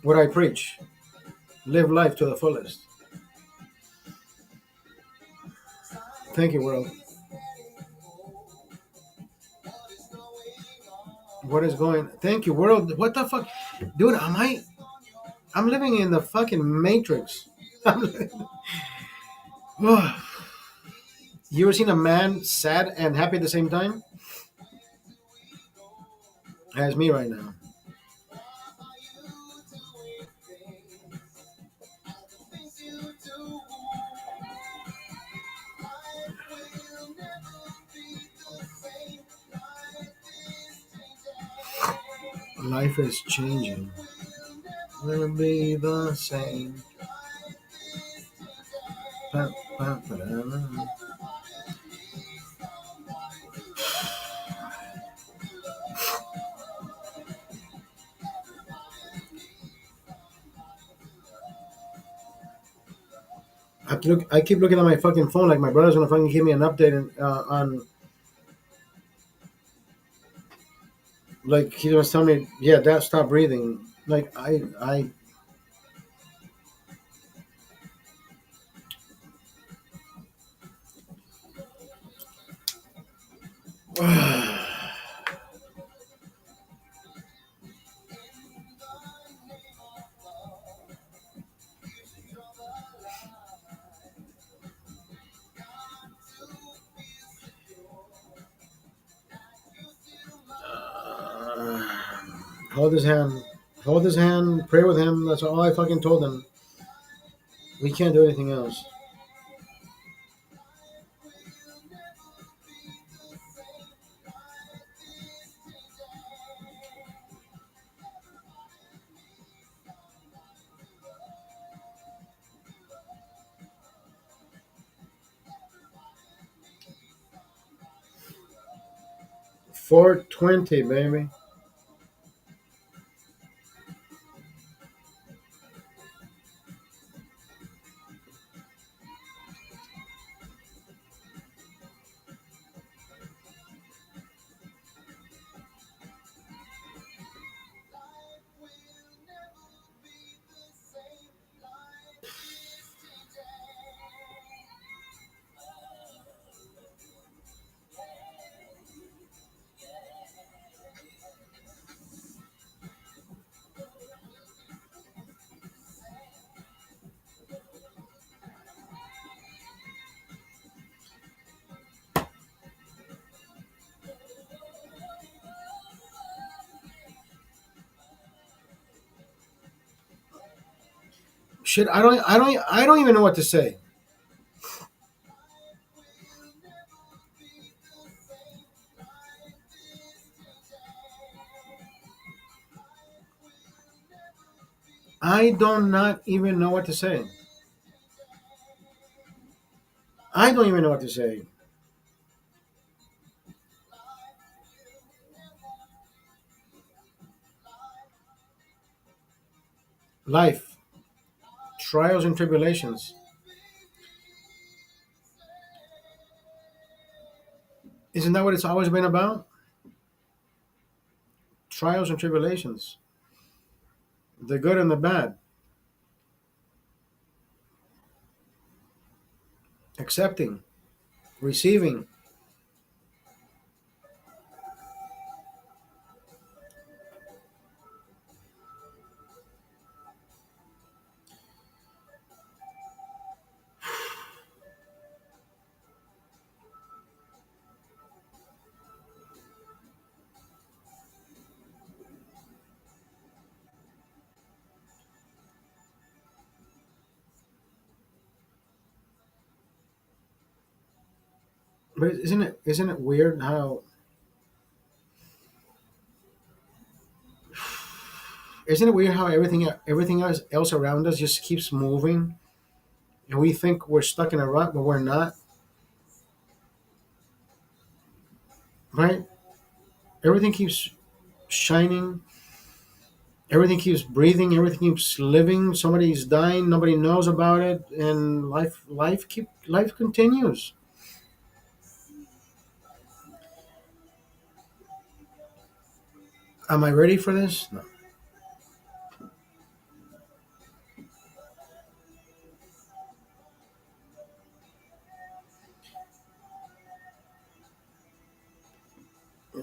what I preach. Live life to the fullest. Thank you, world. What is going? Thank you, world. What the fuck, dude? I'm living in the fucking matrix. You ever seen a man sad and happy at the same time? As me right now. Life is changing. Will be the same. Pa, pa, pa, da, da. I keep looking at my fucking phone like my brother's gonna fucking give me an update on like he was telling me, yeah, Dad, stop breathing. Like hold his hand, hold his hand, pray with him. That's all I fucking told him. We can't do anything else. 420, baby. Shit, I don't even know what to say. I do not even know what to say. I don't even know what to say. Life, trials and tribulations. Isn't that what it's always been about? Trials and tribulations, the good and the bad, accepting, receiving. But isn't it weird how isn't it weird how everything else around us just keeps moving, and we think we're stuck in a rut, but we're not. Right? Everything keeps shining. Everything keeps breathing. Everything keeps living. Somebody's dying. Nobody knows about it, and life continues. Am I ready for this? No.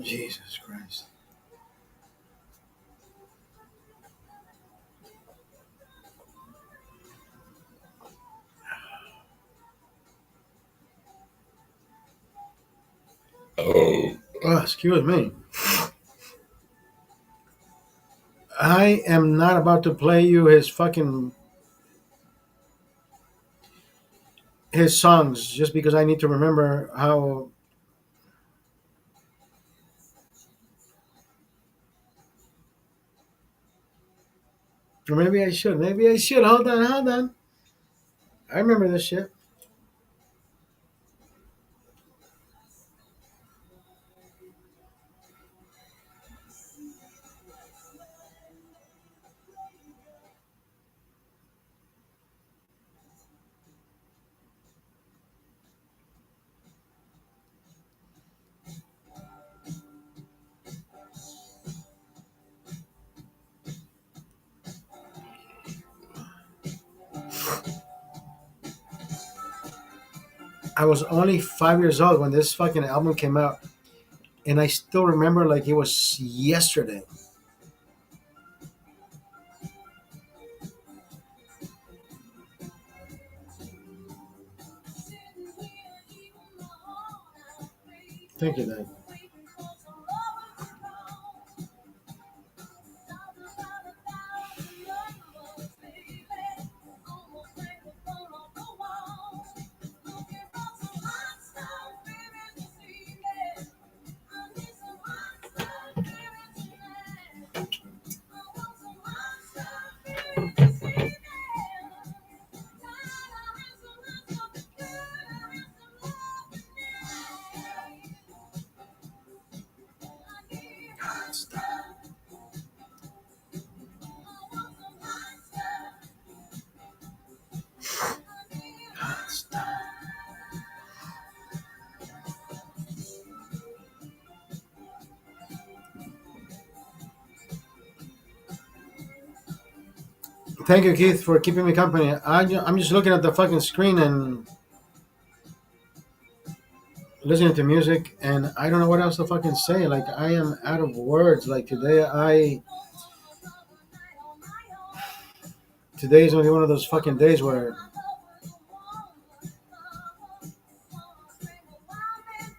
Jesus Christ. Oh, excuse me. I am not about to play you his songs just because I need to remember how. Or maybe I should. Maybe I should. Hold on, hold on. I remember this shit. I was only 5 years old when this fucking album came out, and I still remember like it was yesterday. Thank you, Dad. Thank you, Keith, for keeping me company. I'm just looking at the fucking screen and listening to music, and I don't know what else to fucking say. Like I am out of words. Like today is only one of those fucking days where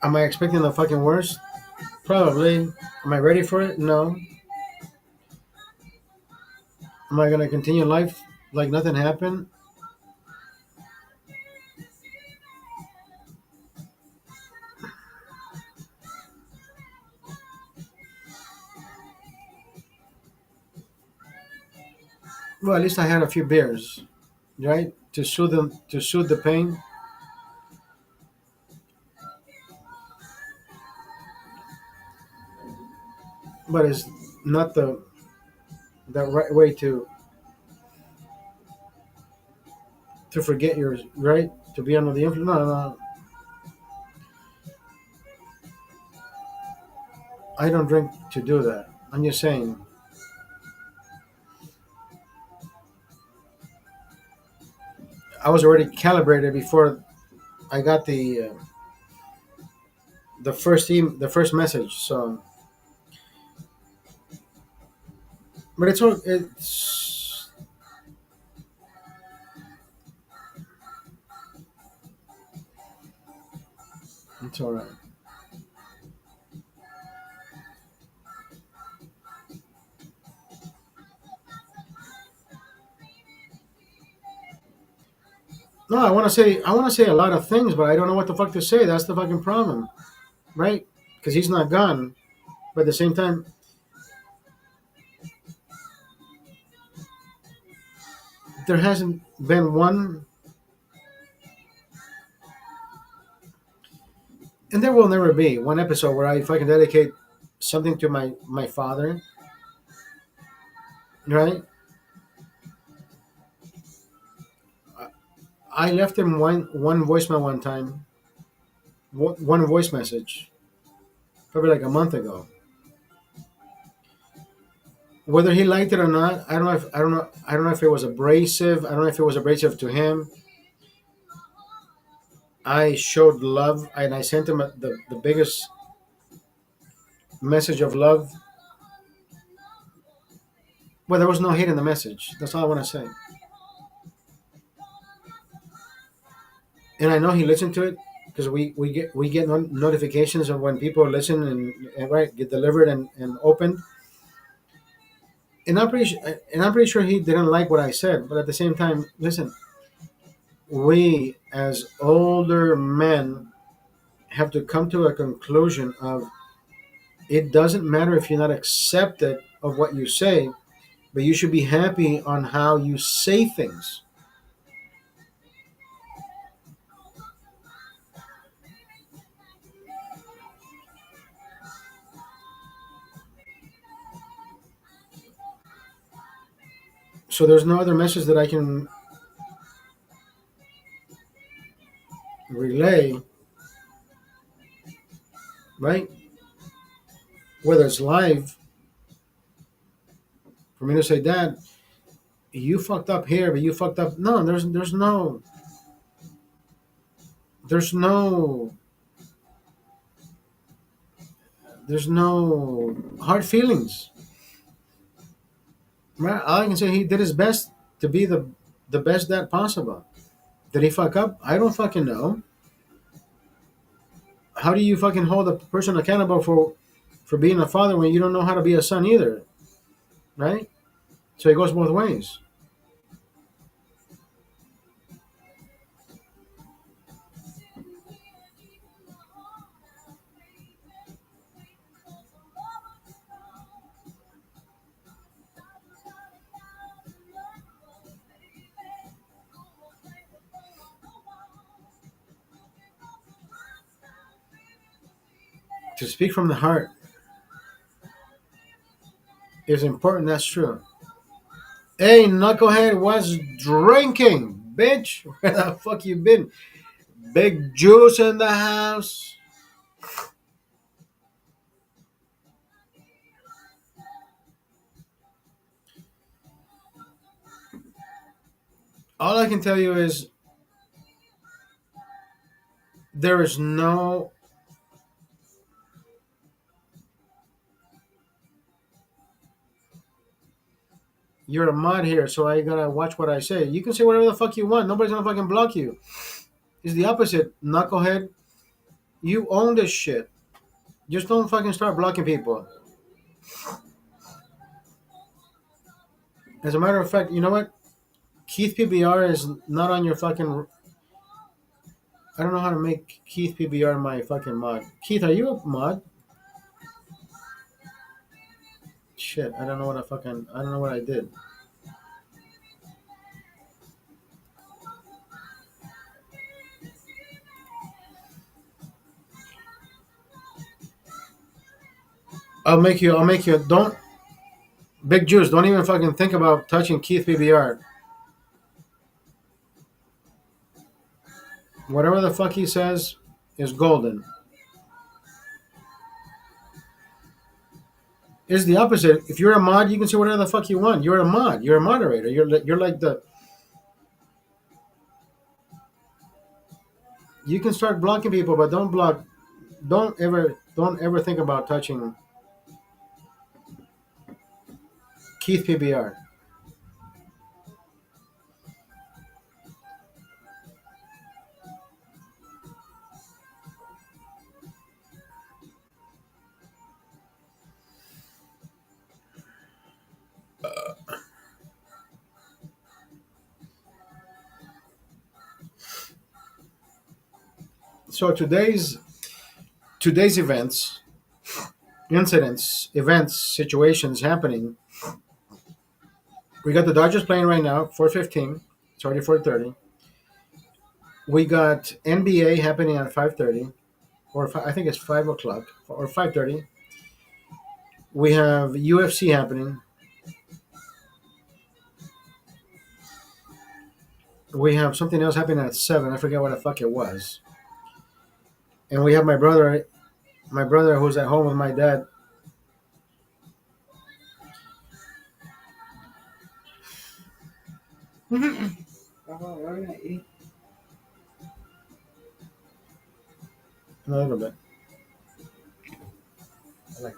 am I expecting the fucking worst? Probably. Am I ready for it? No. Am I gonna continue life like nothing happened? Well, at least I had a few beers, right, to soothe the pain. But it's not the right way to forget yours, right? To be under the influence. No, no, I don't drink to do that. I'm just saying. I was already calibrated before I got the first message. So, but it's all right. No, I want to say a lot of things, but I don't know what the fuck to say. That's the fucking problem, right? Because he's not gone, but at the same time, there hasn't been one, and there will never be one episode where I fucking dedicate something to my father, right? I left him one voicemail one time, one voice message, probably like a month ago. Whether he liked it or not, I don't know if it was abrasive. I don't know if it was abrasive to him. I showed love and I sent him the biggest message of love. Well, there was no hate in the message. That's all I want to say. And I know he listened to it because we get notifications of when people listen and right get delivered and opened. And I'm pretty sure he didn't like what I said, but at the same time, listen, we as older men have to come to a conclusion of it doesn't matter if you're not accepted of what you say, but you should be happy on how you say things. So there's no other message that I can relay, right? Whether it's live, for me to say, Dad, you fucked up here, but you fucked up. No, there's no there's no hard feelings. Right? All I can say, he did his best to be the best dad possible. Did he fuck up? I don't fucking know. How do you fucking hold a person accountable for being a father when you don't know how to be a son either, right? So it goes both ways. To speak from the heart is important. That's true. Hey, knucklehead was drinking, bitch. Where the fuck you been? Big juice in the house. All I can tell you is there is no. You're a mod here, so I gotta watch what I say. You can say whatever the fuck you want. Nobody's gonna fucking block you. It's the opposite, knucklehead. You own this shit. Just don't fucking start blocking people. As a matter of fact, you know what? Keith PBR is not on your fucking. I don't know how to make Keith PBR my fucking mod. Keith, are you a mod? Shit, I don't know what I fucking. I don't know what I did. I'll make you. I'll make you. Don't. Big Juice, don't even fucking think about touching Keith PBR. Whatever the fuck he says is golden. It's the opposite. If you're a mod, you can say whatever the fuck you want. You're a mod. You're a moderator. You're like the. You can start blocking people, but don't block. Don't ever think about touching Keith PBR. So today's events, situations happening. We got the Dodgers playing right now, 4:15. It's already 4:30. We got NBA happening at 5:30, or I think it's 5 o'clock or 5:30. We have UFC happening. We have something else happening at 7. I forget what the fuck it was. And we have my brother who's at home with my dad. A little bit. Like,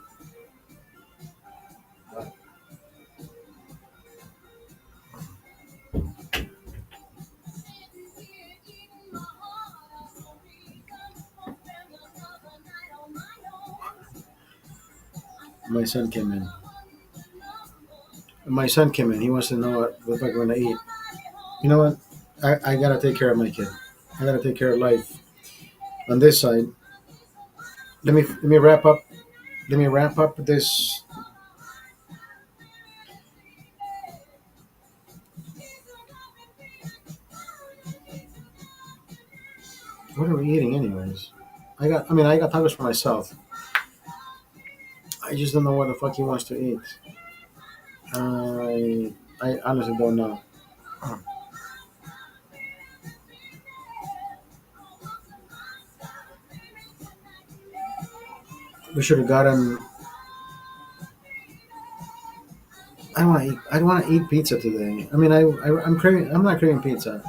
My son came in. My son came in. He wants to know what the fuck we're gonna eat. You know what? I gotta take care of my kid. I gotta take care of life. On this side, let me wrap up. Let me wrap up this. What are we eating, anyways? I got tacos for myself. I just don't know what the fuck he wants to eat. I honestly don't know. We should have gotten. I want to eat. I want to eat pizza today. I'm craving. I'm not craving pizza.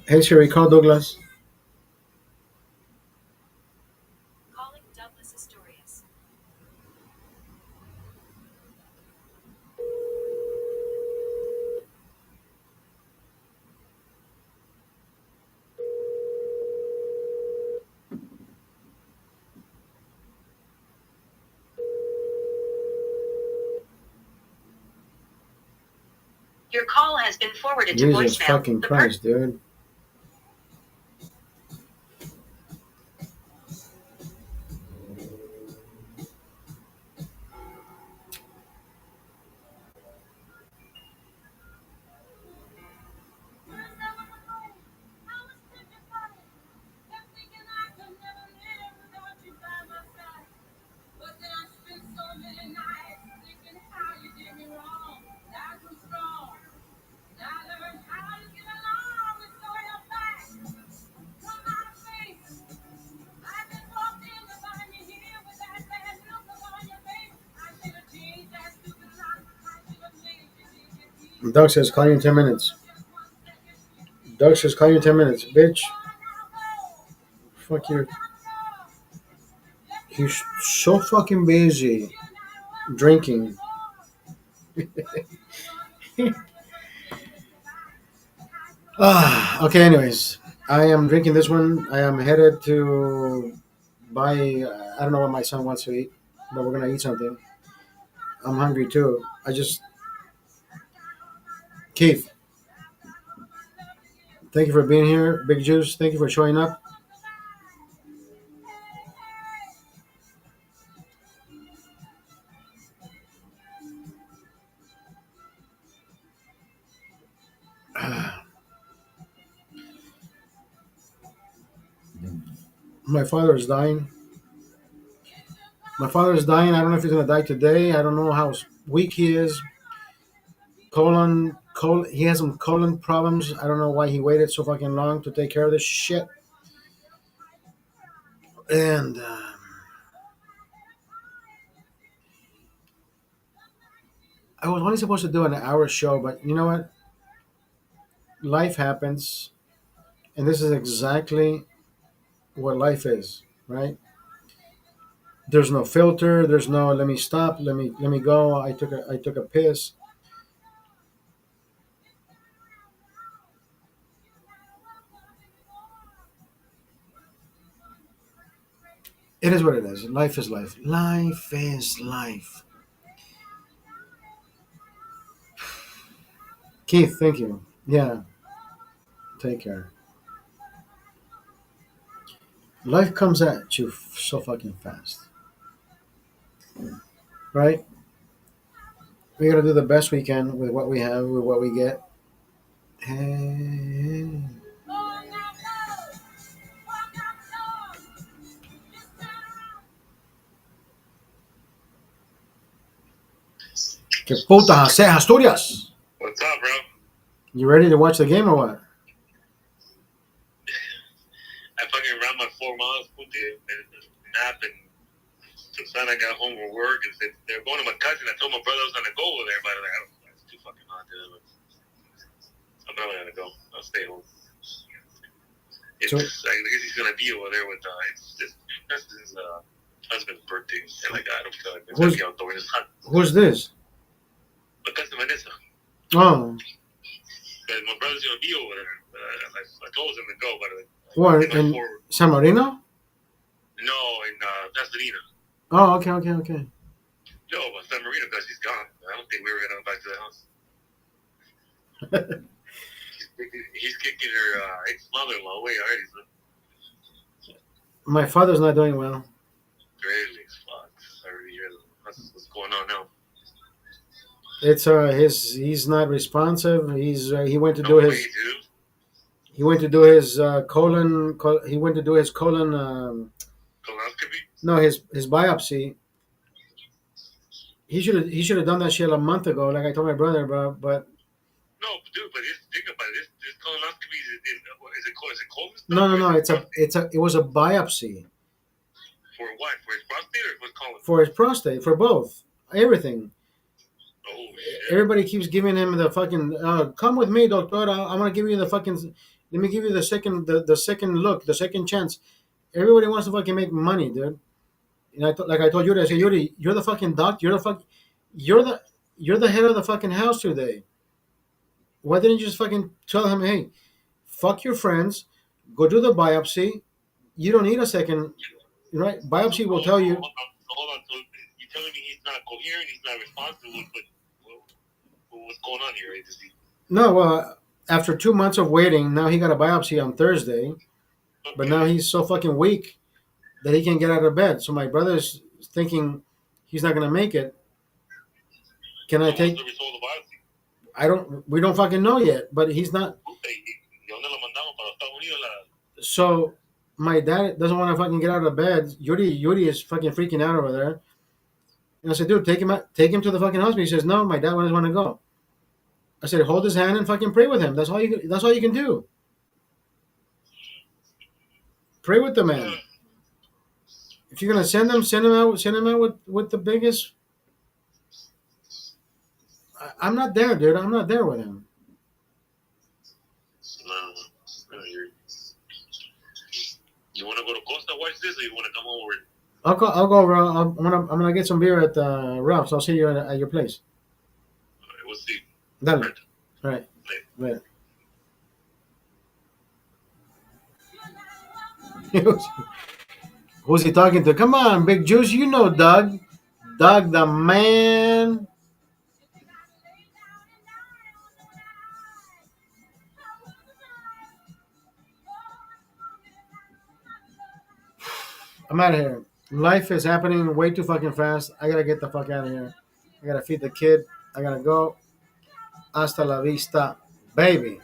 Hey Siri, call Douglas. Your call has been forwarded to Jesus voicemail. fucking Christ, dude. Doug says call you in 10 minutes. Doug says call you in 10 minutes, bitch. Fuck you. He's so fucking busy drinking. Okay. Anyways, I am drinking this one. I am headed to buy. I don't know what my son wants to eat, but we're gonna eat something. I'm hungry too. Keith, thank you for being here. Big Juice, thank you for showing up. My father is dying. My father is dying. I don't know if he's gonna die today. I don't know how weak he is. He has some colon problems. I don't know why he waited so fucking long to take care of this shit. And I was only supposed to do an hour show, but you know what? Life happens, and this is exactly what life is, right? There's no filter. There's no let me stop. Let me go. I took a piss. It is what it is. Life is life. Life is life. Keith, thank you. Yeah, take care. Life comes at you so fucking fast, right? We gotta do the best we can with what we have, with what we get. Hey. Que puta sea Asturias. What's up, bro? You ready to watch the game or what? I fucking ran my 4 miles, put the nap, and son I got home from work and said they're going to my cousin. I told my brother I was gonna go over there, but I don't. It's too fucking hot, dude. I'm not gonna go. I'll stay home. It's, I guess he's gonna be over there with that's his husband's birthday, and like I don't feel like it's gonna be outdoors. It's hot. Who's this? My cousin Vanessa. Oh. But my brother's gonna be over there. But I told him to go, but What, in my in forward. San Marino? No, in Pasadena. Oh, okay, okay, okay. No, but San Marino because he's gone. I don't think we were gonna go back to the house. He's kicking her ex-mother-in-law away already. So. My father's not doing well. Crazy as fuck. Sorry to hear what's going on now. It's he's not responsive. He went to No do way, his dude. he went to do his colon. He went to do his colon. Colonoscopy? No, his biopsy. He should have done that shit a month ago, like I told my brother, bro. But No, dude. But think about it. This colonoscopy is it colon stuff? no. It was a biopsy For what? For his prostate or for his colon? for his prostate, for both, everything. Oh shit. Everybody keeps giving him the fucking. Come with me, doctor. I'm gonna give you the fucking. Let me give you the second look, the second chance. Everybody wants to fucking make money, dude. And like I told Yuri, I said, Yuri, you're the fucking doctor. You're the head of the fucking house today. Why didn't you just fucking tell him, hey, fuck your friends, go do the biopsy. You don't need a second, right? Biopsy will tell you. Hold on. So you're telling me he's not coherent, he's not responsive. What's going on here? No, after 2 months of waiting, now he got a biopsy on Thursday, but now he's so fucking weak that he can't get out of bed. So my brother's thinking he's not gonna make it. Can I take? What's the result of the biopsy? I don't. We don't fucking know yet, but he's not. So my dad doesn't want to fucking get out of bed. Yuri is fucking freaking out over there. And I said, dude, take him to the fucking hospital. He says, no, my dad doesn't want to go. I said, hold his hand and fucking pray with him. That's all you can do. Pray with the man. If you're gonna send him out with the biggest. I'm not there, dude. I'm not there with him. You want to go to Costa watch this, or you want to come over? I'll go over. I'm gonna get some beer at Ralph's. I'll see you at your place. All right, we'll see. Dale. All right. Later. Who's he talking to? Come on, Big Juice. You know Doug. Doug the man. I'm out of here. Life is happening way too fucking fast. I gotta get the fuck out of here. I gotta feed the kid. I gotta go. Hasta la vista, baby.